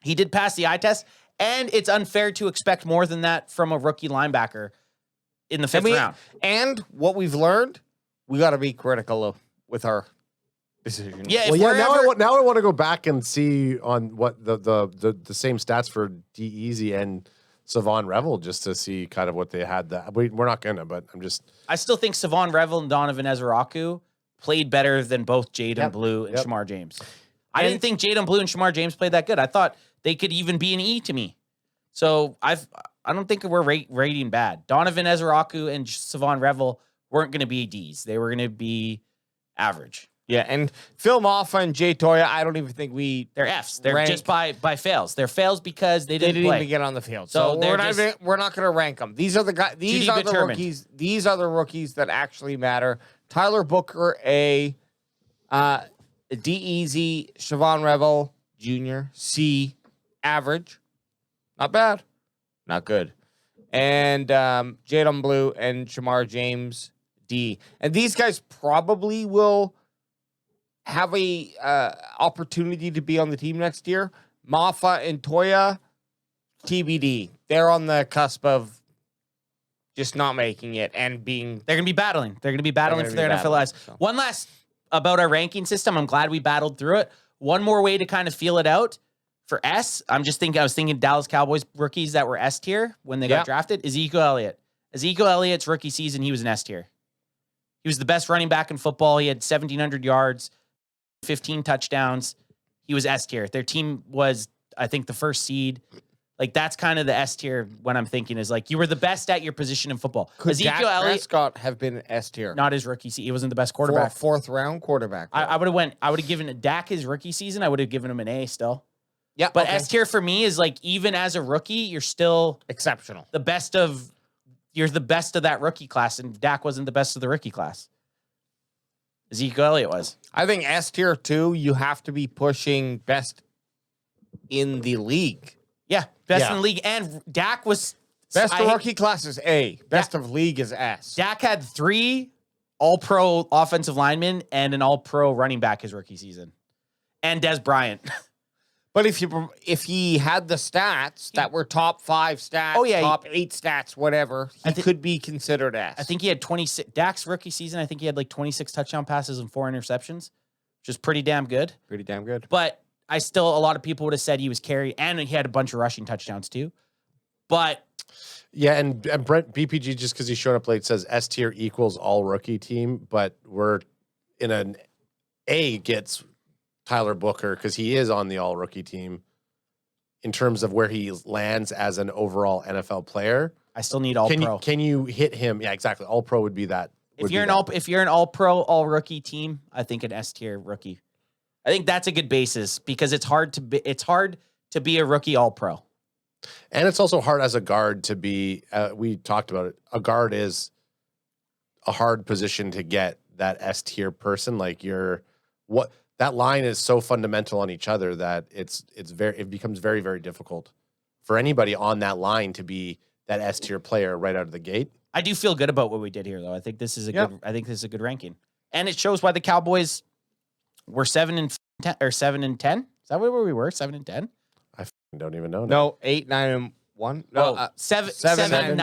Speaker 2: he did pass the eye test, and it's unfair to expect more than that from a rookie linebacker in the 5th round.
Speaker 1: And what we've learned, we got to be critical of with our decisions.
Speaker 2: Yeah, if
Speaker 3: Well, yeah.
Speaker 2: we're
Speaker 3: Now,
Speaker 2: ever-
Speaker 3: now I want to go back and see on what the same stats for D Easy and Savon Revel just to see kind of what they had. That we're not gonna, but I'm just.
Speaker 2: I still think Savon Revel and Donovan Ezeraku played better than both Jaden
Speaker 3: Yep.
Speaker 2: Blue and
Speaker 3: Yep.
Speaker 2: Shamar James. I didn't think Jaden Blue and Shamar James played that good. I thought they could even be an E to me. So I don't think we're rating bad. Donovan Ezeraku and Savon Revel weren't going to be Ds. They were going to be average.
Speaker 1: Yeah, and Phil Moffa and Jay Toya, I don't even think
Speaker 2: They're Fs. They're
Speaker 1: Rank.
Speaker 2: just by fails. They're fails because they
Speaker 1: they
Speaker 2: didn't
Speaker 1: didn't
Speaker 2: play.
Speaker 1: even get on the field.
Speaker 2: So
Speaker 1: So
Speaker 2: they're
Speaker 1: we're not going to rank them. These are the guys. These
Speaker 2: be
Speaker 1: are the
Speaker 2: determined.
Speaker 1: rookies. These are the rookies that actually matter. Tyler Booker, D Easy, Siobhan Revel, junior. C, average. Not bad. Not good. And Jadon Blue and Shamar James, D. And these guys probably will have a opportunity to be on the team next year. Mafa and Toya, TBD. They're on the cusp of just not making it and being.
Speaker 2: They're going to be battling. They're going to be battling for their NFL lives.
Speaker 1: So.
Speaker 2: One last about our ranking system. I'm glad we battled through it. One more way to kind of feel it out for S. I was thinking Dallas Cowboys rookies that were S tier when they got drafted. Ezekiel Elliott. Ezekiel Elliott's rookie season, he was an S tier. He was the best running back in football. He had 1,700 yards, 15 touchdowns. He was S tier. Their team was, I think, the first seed. Like, that's kind of the S tier when I'm thinking is like, you were the best at your position in football.
Speaker 1: Could
Speaker 2: Ezekiel
Speaker 1: Dak
Speaker 2: Elliott
Speaker 1: Prescott have been S tier?
Speaker 2: not his rookie season. He wasn't the best quarterback.
Speaker 1: Fourth round quarterback.
Speaker 2: I would have given Dak his rookie season. I would have given him an A still.
Speaker 1: Yeah.
Speaker 2: But S tier for me is like, even as a rookie, you're still
Speaker 1: exceptional.
Speaker 2: You're the best of that rookie class, and Dak wasn't the best of the rookie class. Ezekiel Elliott was.
Speaker 1: I think S tier 2, you have to be pushing best in the league.
Speaker 2: Yeah, best in the league. And Dak was...
Speaker 1: Best of rookie class is A. Best of league is S.
Speaker 2: Dak had 3 all-pro offensive linemen and an all-pro running back his rookie season. And Des Bryant.
Speaker 1: But if he had the stats that were top 5 stats, top 8 stats, whatever, he could be considered S.
Speaker 2: I think he had 26... Dak's rookie season, I think he had like 26 touchdown passes and 4 interceptions, which is pretty damn good.
Speaker 1: Pretty damn good.
Speaker 2: But a lot of people would have said he was carried, and he had a bunch of rushing touchdowns too. But...
Speaker 3: Yeah, and Brent BPG, just because he showed up late, says S tier equals all rookie team, but we're in an A gets Tyler Booker because he is on the all rookie team in terms of where he lands as an overall NFL player.
Speaker 2: I still need all pro.
Speaker 3: Can you hit him? Yeah, exactly. All pro would be that.
Speaker 2: If you're an all pro, all rookie team, I think an S tier rookie. I think that's a good basis because it's hard to be a rookie all pro.
Speaker 3: And it's also hard as a guard to be, we talked about it. A guard is a hard position to get that S tier person. Like that line is so fundamental on each other that it becomes very, very difficult for anybody on that line to be that S tier player right out of the gate.
Speaker 2: I do feel good about what we did here though. I think this is a good ranking. And it shows why the Cowboys were 7-10 or 7-10. Is that where we were? 7-10?
Speaker 3: I don't even know.
Speaker 1: No, 8, 9, and 1. No,
Speaker 2: 7, 9, and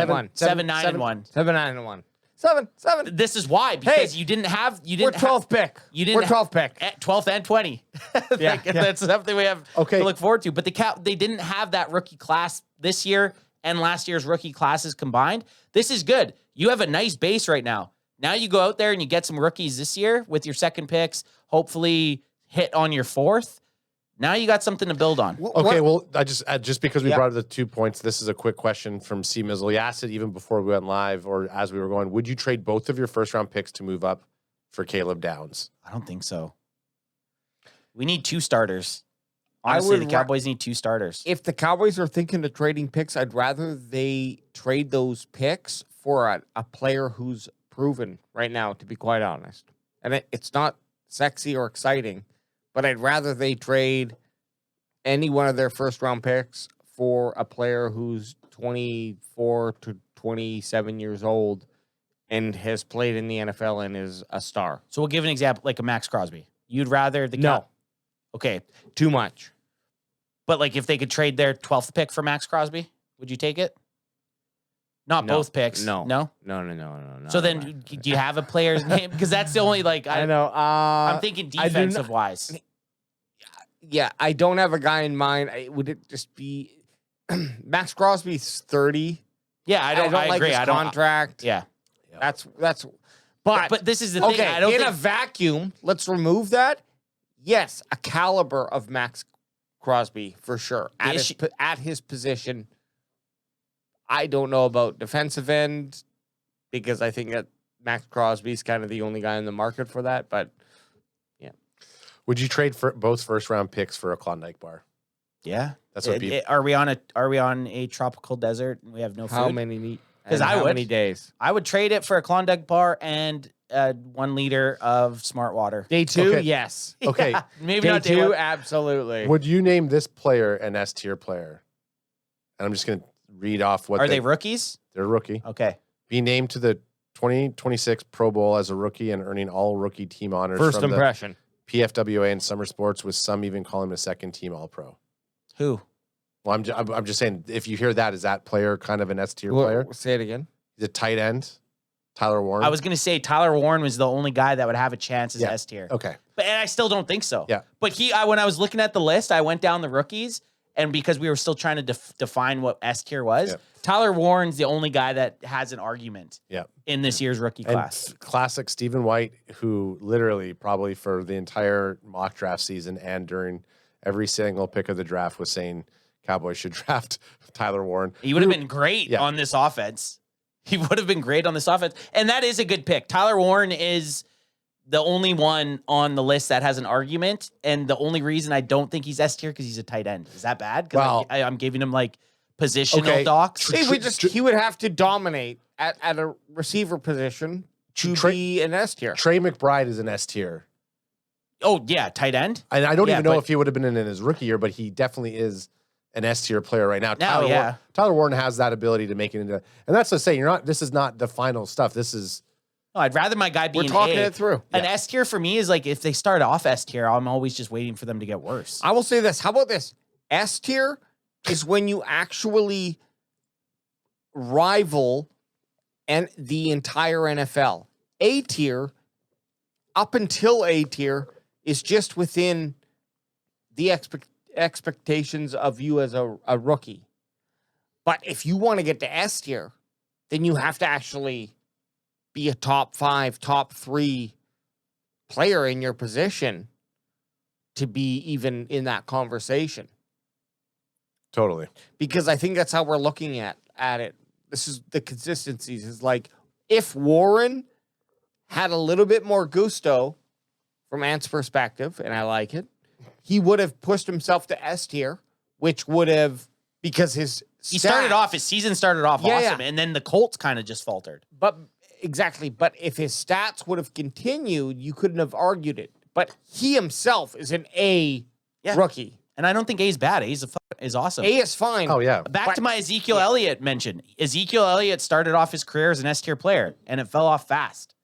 Speaker 2: 1. 7, 9, and 1.
Speaker 1: 7, 9, and 1. 7.
Speaker 2: This is why, because you didn't have.
Speaker 1: We're 12th pick. We're 12th pick.
Speaker 2: 12th and 20. That's something we have to look forward to. But they didn't have that rookie class this year and last year's rookie classes combined. This is good. You have a nice base right now. Now you go out there and you get some rookies this year with your second picks. Hopefully hit on your 4th. Now you got something to build on.
Speaker 3: Okay, well, I just because we brought up the 2 points, this is a quick question from C. Mizzle. He asked it even before we went live or as we were going. Would you trade both of your first-round picks to move up for Caleb Downs?
Speaker 2: I don't think so. We need 2 starters. Honestly, the Cowboys need 2 starters.
Speaker 1: If the Cowboys are thinking of trading picks, I'd rather they trade those picks for a player who's proven right now, to be quite honest. And it's not sexy or exciting, but I'd rather they trade any one of their first-round picks for a player who's 24 to 27 years old and has played in the NFL and is a star.
Speaker 2: So we'll give an example, like a Max Crosby. You'd rather the
Speaker 1: No.
Speaker 2: Okay.
Speaker 1: Too much.
Speaker 2: But like if they could trade their 12th pick for Max Crosby, would you take it? Not both picks.
Speaker 1: No.
Speaker 2: No?
Speaker 1: No.
Speaker 2: So then do you have a player's name? Because that's the only
Speaker 1: I know.
Speaker 2: I'm thinking defensive wise.
Speaker 1: Yeah, I don't have a guy in mind. Would it just be Max Crosby's 30?
Speaker 2: Yeah, I don't
Speaker 1: like
Speaker 2: agree.
Speaker 1: his contract.
Speaker 2: Yeah.
Speaker 1: That's
Speaker 2: but this is the thing. I don't
Speaker 1: in
Speaker 2: think
Speaker 1: a vacuum, let's remove that. Yes, a caliber of Max Crosby for sure. At his position. I don't know about defensive end because I think that Max Crosby's kind of the only guy in the market for that, but yeah.
Speaker 3: Would you trade for both first-round picks for a Klondike bar?
Speaker 2: Yeah.
Speaker 3: That's what people...
Speaker 2: Are we on a tropical desert and we have no food?
Speaker 1: How many
Speaker 2: 'Cause
Speaker 1: And
Speaker 2: I
Speaker 1: how
Speaker 2: would.
Speaker 1: many days?
Speaker 2: I would trade it for a Klondike bar and 1 liter of smart water.
Speaker 1: Day 2,
Speaker 3: Okay.
Speaker 1: yes.
Speaker 3: Okay.
Speaker 2: Yeah, maybe
Speaker 1: Day
Speaker 2: not day
Speaker 1: 2,
Speaker 2: one.
Speaker 1: absolutely.
Speaker 3: Would you name this player an S tier player? And I'm just going to read off what
Speaker 2: Are they rookies?
Speaker 3: they're a rookie.
Speaker 2: Okay.
Speaker 3: Be named to the 2026 Pro Bowl as a rookie and earning all rookie team honors
Speaker 1: First
Speaker 3: from
Speaker 1: impression.
Speaker 3: the PFWA and summer sports, with some even calling him a second team All Pro.
Speaker 2: Who?
Speaker 3: Well, I'm just saying, if you hear that, is that player kind of an S tier player?
Speaker 1: Say it again.
Speaker 3: He's a tight end, Tyler Warren.
Speaker 2: I was going to say Tyler Warren was the only guy that would have a chance as
Speaker 3: Yeah.
Speaker 2: S tier.
Speaker 3: Okay.
Speaker 2: And I still don't think so.
Speaker 3: Yeah.
Speaker 2: But when I was looking at the list, I went down the rookies, and because we were still trying to define what S tier was,
Speaker 3: Yeah.
Speaker 2: Tyler Warren's the only guy that has an argument
Speaker 3: Yeah.
Speaker 2: in this year's rookie
Speaker 3: And
Speaker 2: class.
Speaker 3: classic Stephen White, who literally probably for the entire mock draft season and during every single pick of the draft was saying Cowboys should draft Tyler Warren.
Speaker 2: He would have been great
Speaker 3: Yeah.
Speaker 2: on this offense. He would have been great on this offense. And that is a good pick. Tyler Warren is the only one on the list that has an argument. And the only reason I don't think he's S tier because he's a tight end. Is that bad? Because
Speaker 3: Well-
Speaker 2: I'm giving him like positional
Speaker 3: Okay.
Speaker 2: docs.
Speaker 1: See, he would have to dominate at a receiver position to
Speaker 3: Trey-
Speaker 1: be an S tier.
Speaker 3: Trey McBride is an S tier.
Speaker 2: Oh, yeah, tight end.
Speaker 3: And I don't
Speaker 2: Yeah,
Speaker 3: even know
Speaker 2: but-
Speaker 3: if he would have been in his rookie year, but he definitely is an S tier player right now.
Speaker 2: Now, yeah.
Speaker 3: Tyler Warren has that ability to make it into, and that's to say, this is not the final stuff. This is,
Speaker 2: No, I'd rather my guy be
Speaker 1: We're
Speaker 2: an
Speaker 1: talking
Speaker 2: A.
Speaker 1: it through.
Speaker 2: An S tier for me is like if they start off S tier, I'm always just waiting for them to get worse.
Speaker 1: I will say this. How about this? S tier is when you actually rival and the entire NFL. A tier, up until A tier, is just within the expectations of you as a rookie. But if you want to get to S tier, then you have to actually be a top 5, top 3 player in your position to be even in that conversation.
Speaker 3: totally.
Speaker 1: Because I think that's how we're looking at it. This is the consistencies. Is like if Warren had a little bit more gusto from Ant's perspective, and I like it, he would have pushed himself to S tier, which would have, because his
Speaker 2: His season started off
Speaker 1: Yeah,
Speaker 2: awesome,
Speaker 1: yeah.
Speaker 2: and then the Colts kind of just faltered.
Speaker 1: But exactly. But if his stats would have continued, you couldn't have argued it. But he himself is an A
Speaker 2: Yeah.
Speaker 1: rookie.
Speaker 2: And I don't think A's bad. A's is awesome.
Speaker 1: A is fine.
Speaker 3: Oh, yeah.
Speaker 2: Back
Speaker 1: But-
Speaker 2: to my Ezekiel Elliott mention. Ezekiel Elliott started off his career as an S tier player, and it fell off fast.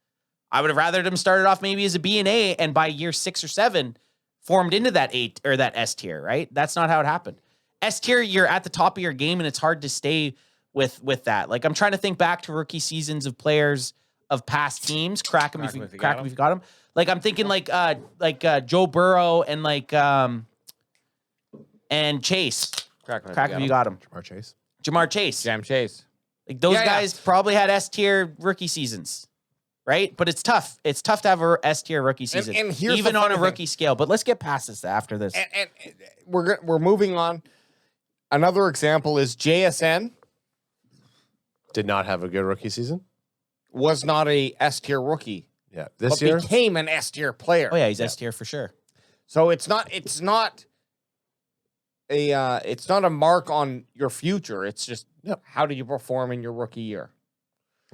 Speaker 2: I would have rathered him started off maybe as a B and A, and by year 6 or 7, formed into that 8 or that S tier. Right? That's not how it happened. S tier, you're at the top of your game, and it's hard to stay with that. Like I'm trying to think back to rookie seasons of players of past teams. Crack them if you got them. Like I'm thinking like Joe Burrow and and Chase. Crack if you got him.
Speaker 3: Jamar Chase.
Speaker 2: Jamar Chase.
Speaker 1: Jam Chase.
Speaker 2: Like those
Speaker 1: Yeah, yeah.
Speaker 2: guys probably had S tier rookie seasons, right? But it's tough. It's tough to have a S tier rookie season,
Speaker 1: and here's
Speaker 2: even
Speaker 1: the
Speaker 2: on a
Speaker 1: funny
Speaker 2: rookie scale. But let's get past this after this.
Speaker 1: And we're moving on. Another example is JSN
Speaker 3: Did not have a good rookie season.
Speaker 1: was not a S tier rookie,
Speaker 3: Yeah. This
Speaker 1: but
Speaker 3: year,
Speaker 1: became an S tier player.
Speaker 2: Oh yeah, he's S tier for sure.
Speaker 1: So it's not a mark on your future. It's just how do you perform in your rookie year?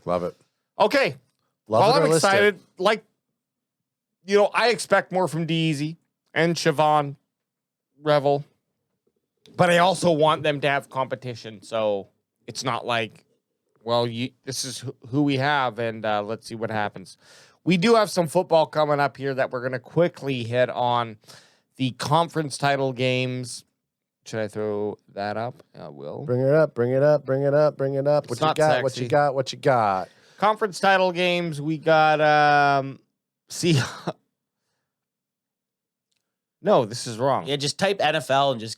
Speaker 3: love it.
Speaker 1: Okay.
Speaker 3: Love
Speaker 1: Well,
Speaker 3: it or
Speaker 1: I'm
Speaker 3: list it.
Speaker 1: excited. Like, I expect more from DeEasy and Siobhan Revel, but I also want them to have competition. So it's not like, well, this is who we have, and let's see what happens. We do have some football coming up here that we're going to quickly hit on. The conference title games. Should I throw that up? I will.
Speaker 3: Bring it up. Bring it up. Bring it up. Bring it up. What
Speaker 1: It's
Speaker 3: you
Speaker 1: not
Speaker 3: got? What
Speaker 1: sexy.
Speaker 3: you got? What you got?
Speaker 1: Conference title games. We got No, this is wrong.
Speaker 2: Yeah, just type NFL and just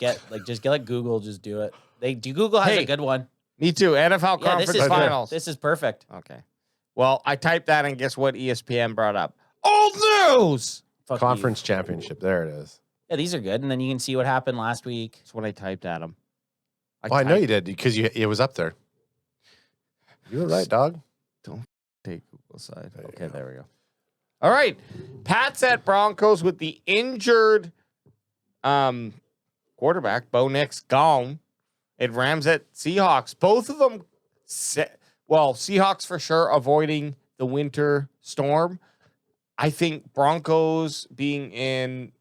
Speaker 2: get Google. Just do it. Google has
Speaker 1: Hey,
Speaker 2: a good one.
Speaker 1: Me too. NFL
Speaker 2: Yeah,
Speaker 1: conference
Speaker 2: this is
Speaker 1: finals.
Speaker 2: This is perfect.
Speaker 1: Okay. Well, I typed that, and guess what ESPN brought up? Old news!
Speaker 2: Fuck you.
Speaker 3: Conference championship. There it is.
Speaker 2: Yeah, these are good, and then you can see what happened last week.
Speaker 1: That's what I typed at him.
Speaker 3: I know you did because it was up there. You were right, dog.
Speaker 1: Take Google side.
Speaker 3: There you
Speaker 1: Okay,
Speaker 3: go.
Speaker 1: there we go. All right. Pats at Broncos with the injured quarterback, Bo Nix, gone. And Rams at Seahawks. Both of them Well, Seahawks for sure avoiding the winter storm. I think Broncos being in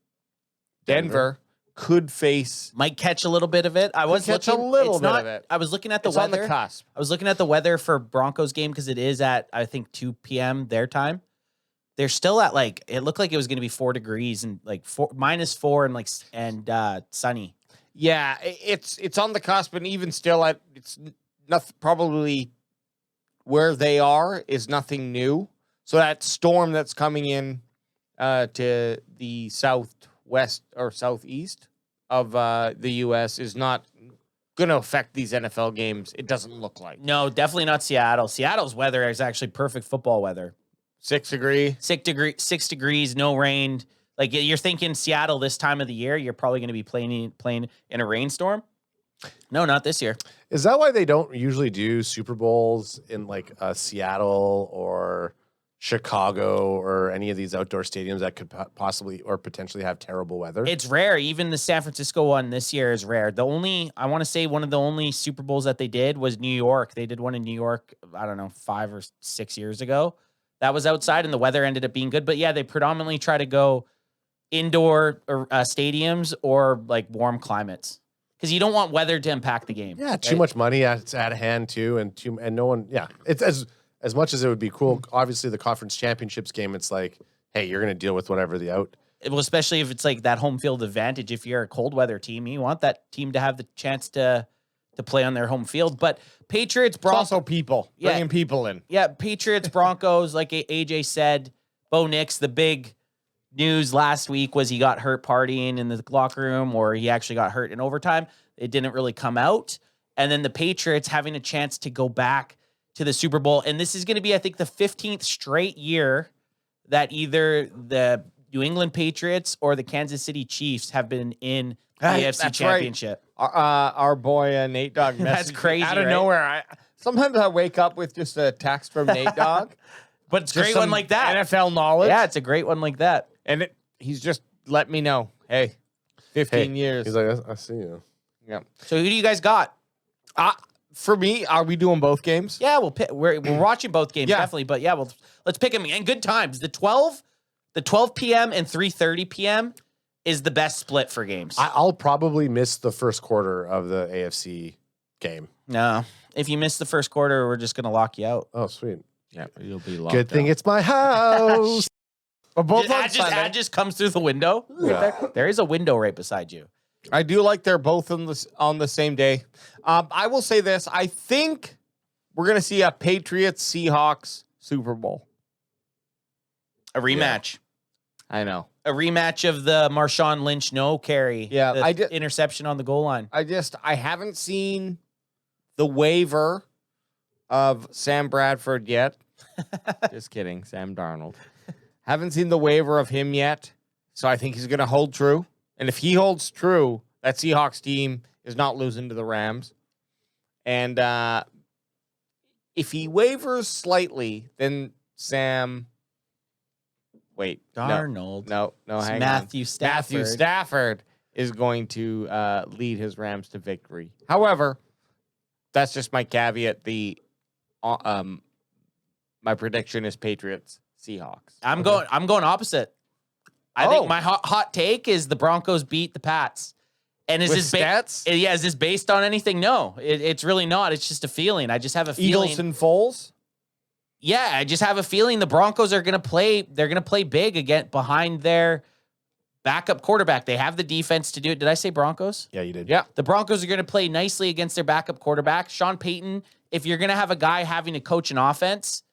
Speaker 1: Denver could face.
Speaker 2: Might catch a little bit of it. I was
Speaker 1: catch
Speaker 2: looking
Speaker 1: a little
Speaker 2: it's
Speaker 1: bit
Speaker 2: not,
Speaker 1: of it.
Speaker 2: I was looking at the
Speaker 1: It's on
Speaker 2: weather.
Speaker 1: the cusp.
Speaker 2: I was looking at the weather for Broncos game because it is at, I think, 2 p.m. their time. They're still at like, it looked like it was going to be 4 degrees and like -4 and like sunny.
Speaker 1: Yeah, it's on the cusp, and even still, it's nothing. Probably where they are is nothing new. So that storm that's coming in to the southwest or southeast of the U.S. is not going to affect these NFL games. It doesn't look like.
Speaker 2: No, definitely not Seattle. Seattle's weather is actually perfect football weather.
Speaker 1: 6 degree.
Speaker 2: 6 degrees, no rain. Like you're thinking Seattle this time of the year, you're probably going to be playing in a rainstorm. No, not this year.
Speaker 3: Is that why they don't usually do Super Bowls in like Seattle or Chicago or any of these outdoor stadiums that could possibly or potentially have terrible weather?
Speaker 2: It's rare. Even the San Francisco one this year is rare. I want to say one of the only Super Bowls that they did was New York. They did one in New York, I don't know, 5 or 6 years ago. That was outside and the weather ended up being good. But yeah, they predominantly try to go indoor stadiums or like warm climates because you don't want weather to impact the game.
Speaker 3: Yeah, too much money at hand too, and no one. Yeah, it's as much as it would be cool. Obviously, the conference championships game, it's like, hey, you're going to deal with whatever the out.
Speaker 2: Well, especially if it's like that home field advantage. If you're a cold weather team, you want that team to have the chance to play on their home field. But Patriots, Broncos,
Speaker 1: Also, people bringing people in.
Speaker 2: yeah, Patriots, Broncos, like AJ said, Bo Nix, the big news last week was he got hurt partying in the locker room, or he actually got hurt in overtime. It didn't really come out. And then the Patriots having a chance to go back to the Super Bowl. And this is going to be, I think, the 15th straight year that either the New England Patriots or the Kansas City Chiefs have been in the AFC Championship.
Speaker 1: Right. Our boy Nate Dogg.
Speaker 2: That's crazy,
Speaker 1: out of
Speaker 2: right?
Speaker 1: nowhere. Sometimes I wake up with just a text from Nate Dogg.
Speaker 2: But it's a
Speaker 1: Just
Speaker 2: great one
Speaker 1: some
Speaker 2: like that.
Speaker 1: NFL knowledge.
Speaker 2: Yeah, it's a great one like that.
Speaker 1: And he's just let me know. Hey, 15 years.
Speaker 3: He's like, I see you.
Speaker 1: Yeah.
Speaker 2: So who do you guys got?
Speaker 1: For me, are we doing both games?
Speaker 2: Yeah, we're watching both games,
Speaker 1: Yeah.
Speaker 2: definitely. But yeah, let's pick them. And good times. The 12 p.m. and 3:30 p.m. is the best split for games.
Speaker 3: I'll probably miss the first quarter of the AFC game.
Speaker 2: No. If you miss the first quarter, we're just going to lock you out.
Speaker 3: Oh, sweet.
Speaker 1: Yeah, you'll be locked
Speaker 3: Good thing
Speaker 1: out.
Speaker 3: it's my house.
Speaker 1: But both on
Speaker 2: Ad
Speaker 1: Sunday.
Speaker 2: just comes through the window.
Speaker 3: Yeah.
Speaker 2: There is a window right beside you.
Speaker 1: I do like they're both on the same day. I will say this. I think we're going to see a Patriots-Seahawks Super Bowl.
Speaker 2: A rematch.
Speaker 1: I know.
Speaker 2: A rematch of the Marshawn Lynch no carry.
Speaker 1: Yeah,
Speaker 2: the interception on the goal line.
Speaker 1: I haven't seen the waiver of Sam Bradford yet. Just kidding, Sam Darnold. Haven't seen the waiver of him yet, so I think he's going to hold true. And if he holds true, that Seahawks team is not losing to the Rams. And if he wavers slightly, then Sam... Wait,
Speaker 2: Darnold.
Speaker 1: No, hang
Speaker 2: Matthew
Speaker 1: on.
Speaker 2: Stafford.
Speaker 1: Matthew Stafford is going to lead his Rams to victory. However, that's just my caveat. My prediction is Patriots Seahawks.
Speaker 2: I'm going opposite. I think my hot take is the Broncos beat the Pats. And is
Speaker 1: With
Speaker 2: this
Speaker 1: stats?
Speaker 2: Is this based on anything? No, it's really not. It's just a feeling. I just have a feeling.
Speaker 1: Eagles and Foles.
Speaker 2: Yeah, I just have a feeling the Broncos are going to play. They're going to play big again behind their backup quarterback. They have the defense to do it. Did I say Broncos?
Speaker 3: Yeah, you did.
Speaker 1: Yeah.
Speaker 2: The Broncos are going to play nicely against their backup quarterback. Sean Payton, if you're going to have a guy having to coach an offense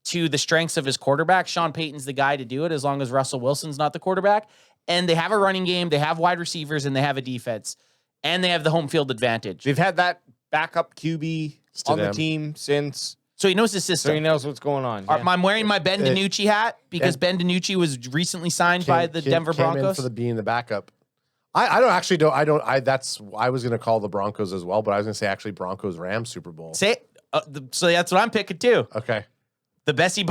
Speaker 2: to the strengths of his quarterback, Sean Payton's the guy to do it as long as Russell Wilson's not the quarterback. And they have a running game, they have wide receivers, and they have a defense. And they have the home field advantage.
Speaker 1: They've had that backup QB on the
Speaker 3: Stidham.
Speaker 1: team since,
Speaker 2: So he knows the
Speaker 1: so
Speaker 2: system.
Speaker 1: he knows what's going on. Yeah.
Speaker 2: I'm wearing my Ben DiNucci hat because Ben DiNucci was recently signed by the Denver
Speaker 3: came in
Speaker 2: Broncos.
Speaker 3: for the being the backup. I was going to call the Broncos as well, but I was going to say actually Broncos Rams Super Bowl.
Speaker 2: So that's what I'm picking too.
Speaker 3: Okay.
Speaker 2: The Bessie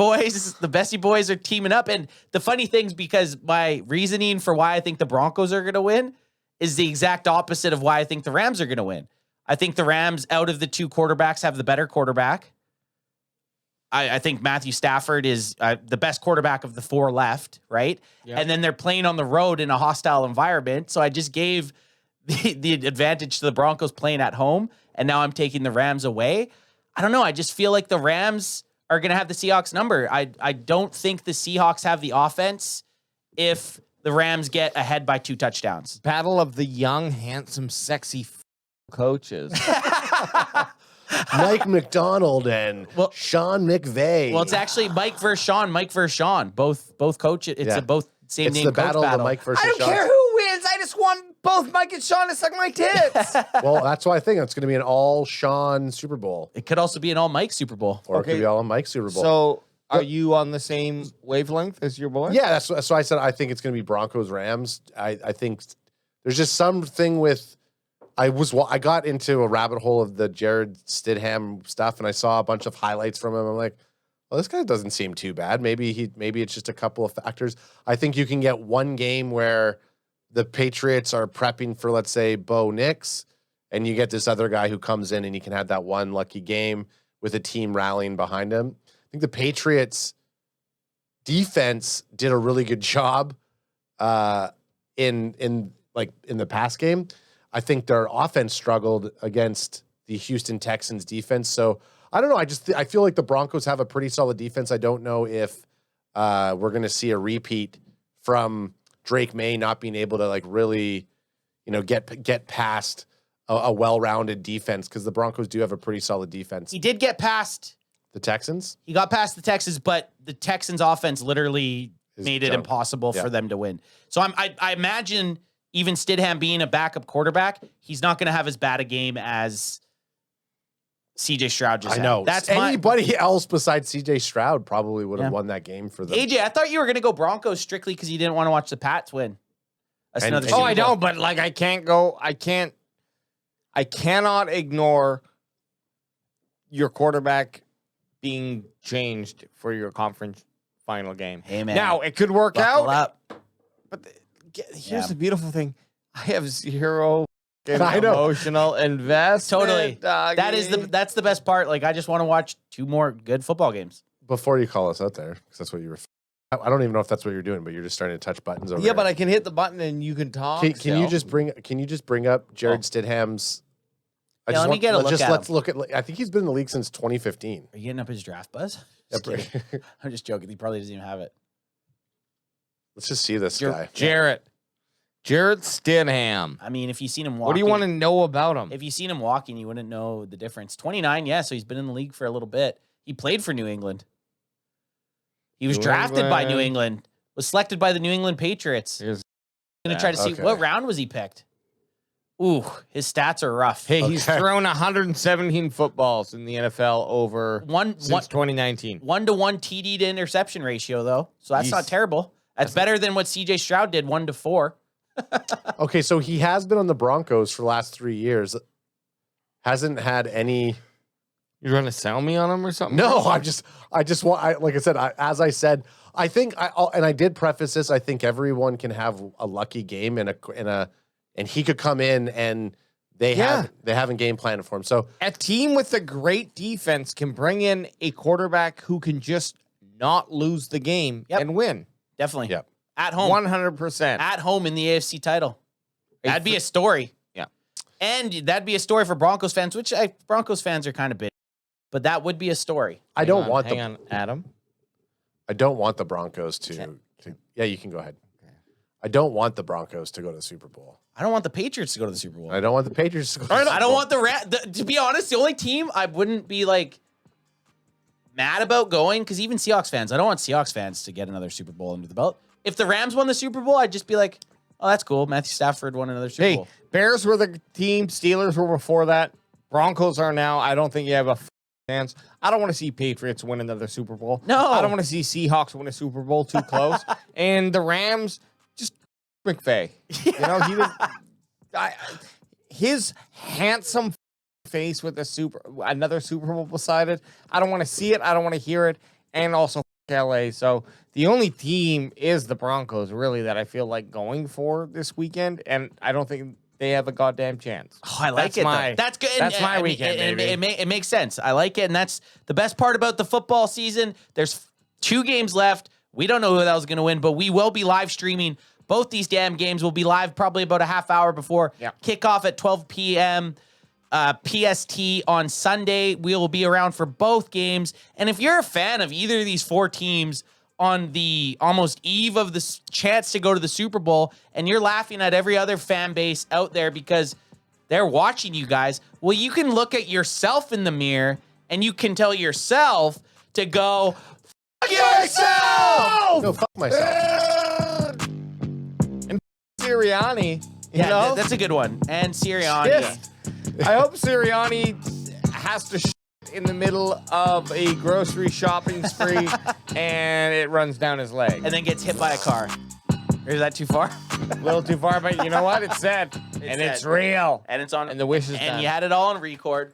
Speaker 2: boys are teaming up. And the funny things, because my reasoning for why I think the Broncos are going to win is the exact opposite of why I think the Rams are going to win. I think the Rams, out of the two quarterbacks, have the better quarterback. I think Matthew Stafford is the best quarterback of the 4 left, right?
Speaker 1: Yep.
Speaker 2: And then they're playing on the road in a hostile environment. So I just gave the advantage to the Broncos playing at home, and now I'm taking the Rams away. I don't know. I just feel like the Rams are going to have the Seahawks number. I don't think the Seahawks have the offense if the Rams get ahead by 2 touchdowns.
Speaker 1: Battle of the young, handsome, sexy coaches.
Speaker 3: Mike McDonald and Sean McVay.
Speaker 2: Well, it's actually Mike versus Sean. Both coaches. It's both same
Speaker 3: it's
Speaker 2: name
Speaker 3: the
Speaker 2: coach
Speaker 3: battle of the Mike versus
Speaker 1: I don't
Speaker 3: Sean.
Speaker 1: care who wins. I just want both Mike and Sean to suck my tits.
Speaker 3: Well, that's why I think it's going to be an all Sean Super Bowl.
Speaker 2: It could also be an all Mike Super Bowl.
Speaker 3: Or it could be all Mike Super Bowl.
Speaker 1: So, are you on the same wavelength as your boy?
Speaker 3: Yeah, that's why I said I think it's going to be Broncos Rams. I think there's just something with I got into a rabbit hole of the Jared Stidham stuff, and I saw a bunch of highlights from him. I'm like, well, this guy doesn't seem too bad. Maybe it's just a couple of factors. I think you can get one game where the Patriots are prepping for, let's say, Bo Nix, and you get this other guy who comes in and he can have that one lucky game with a team rallying behind him. I think the Patriots defense did a really good job in the pass game. I think their offense struggled against the Houston Texans defense. So I don't know. I feel like the Broncos have a pretty solid defense. I don't know if we're going to see a repeat from Drake May not being able to really, get past a well-rounded defense, because the Broncos do have a pretty solid defense.
Speaker 2: He did get past
Speaker 3: The Texans?
Speaker 2: He got past the Texans, but the Texans offense literally made it impossible for them to win. So I imagine even Stidham being a backup quarterback, he's not going to have as bad a game as CJ Stroud just had.
Speaker 3: I know.
Speaker 2: That's
Speaker 3: anybody else besides CJ Stroud probably would have won that game for them.
Speaker 2: AJ, I thought you were going to go Broncos strictly because you didn't want to watch the Pats win. That's another Super Bowl.
Speaker 1: I know, but I cannot ignore your quarterback being changed for your conference final game.
Speaker 2: Hey, man.
Speaker 1: Now, it could work
Speaker 2: Buckle
Speaker 1: out.
Speaker 2: up.
Speaker 1: But here's the beautiful thing. I have zero
Speaker 3: I know.
Speaker 1: emotional investment.
Speaker 2: Totally.
Speaker 1: Doggy.
Speaker 2: That's the best part. Like, I just want to watch 2 more good football games.
Speaker 3: Before you call us out there, because that's what you were. I don't even know if that's what you're doing, but you're just starting to touch buttons over there.
Speaker 1: but I can hit the button and you can talk.
Speaker 3: Can you just bring up Jared Stidham's?
Speaker 2: Let me get a look at him.
Speaker 3: Let's look at. I think he's been in the league since 2015.
Speaker 2: Are you getting up his draft buzz?
Speaker 3: Yeah,
Speaker 2: Just kidding. I'm just joking. He probably doesn't even have it.
Speaker 3: Let's just see this guy.
Speaker 1: Jared Stidham.
Speaker 2: I mean, if you've seen him walking.
Speaker 1: What do you want to know about him?
Speaker 2: If you've seen him walking, you wouldn't know the difference. 29, yeah, so he's been in the league for a little bit. He played for New England. He was drafted by New England. Was selected by the New England Patriots. I'm going to try to see what round was he picked. Ooh, his stats are rough.
Speaker 1: Hey, he's thrown 117 footballs in the NFL over since 2019.
Speaker 2: 1-to-1 TD to interception ratio, though. So that's not terrible. That's better than what CJ Stroud did, 1-to-4.
Speaker 3: Okay, so he has been on the Broncos for the last 3 years. Hasn't had any.
Speaker 1: You're trying to sell me on him or something?
Speaker 3: No, I just want. Like I said, as I said, I think and I did preface this. I think everyone can have a lucky game and he could come in and they haven't game planned for him. So
Speaker 1: a team with a great defense can bring in a quarterback who can just not lose the game and win.
Speaker 2: Definitely.
Speaker 3: Yep.
Speaker 2: At home.
Speaker 1: 100%.
Speaker 2: At home in the AFC title. That'd be a story.
Speaker 1: Yeah.
Speaker 2: And that'd be a story for Broncos fans, which Broncos fans are kind of big. But that would be a story.
Speaker 3: I don't want
Speaker 1: hang on, Adam.
Speaker 3: I don't want the Broncos to. Yeah, you can go ahead. I don't want the Broncos to go to the Super Bowl.
Speaker 2: I don't want the Patriots to go to the Super Bowl.
Speaker 3: I don't want the Patriots to go to the Super Bowl.
Speaker 2: I don't want to be honest, the only team I wouldn't be mad about going, because even Seahawks fans, I don't want Seahawks fans to get another Super Bowl under the belt. If the Rams won the Super Bowl, I'd just be like, oh, that's cool. Matthew Stafford won another Super Bowl.
Speaker 1: Bears were the team. Steelers were before that. Broncos are now. I don't think you have a chance. I don't want to see Patriots win another Super Bowl.
Speaker 2: No.
Speaker 1: I don't want to see Seahawks win a Super Bowl. Too close. And the Rams, just McVay. He was his handsome face with another Super Bowl beside it. I don't want to see it. I don't want to hear it. And also LA. So the only team is the Broncos, really, that I feel like going for this weekend. And I don't think they have a goddamn chance.
Speaker 2: Oh, I like
Speaker 1: That's
Speaker 2: it.
Speaker 1: my-
Speaker 2: That's good.
Speaker 1: that's my weekend, baby.
Speaker 2: It makes sense. I like it, and that's the best part about the football season. There's 2 games left. We don't know who that was going to win, but we will be live streaming both these damn games. Will be live probably about a half hour before kickoff at 12 p.m. PST on Sunday. We will be around for both games, and if you're a fan of either of these 4 teams on the almost eve of the chance to go to the Super Bowl, and you're laughing at every other fan base out there because they're watching you guys, well, you can look at yourself in the mirror and you can tell yourself to go, fuck yourself!
Speaker 3: No, fuck myself.
Speaker 1: And Sirianni, you
Speaker 2: Yeah,
Speaker 1: know?
Speaker 2: that's a good one. And Sirianni.
Speaker 1: Yes. I hope Sirianni has to in the middle of a grocery shopping spree and it runs down his leg.
Speaker 2: And then gets hit by a car. Or is that too far?
Speaker 1: A little too far, but you know what? It's set. And it's
Speaker 2: set.
Speaker 1: real.
Speaker 2: And it's on.
Speaker 1: And the wish is
Speaker 2: And
Speaker 1: done.
Speaker 2: you had it all on record.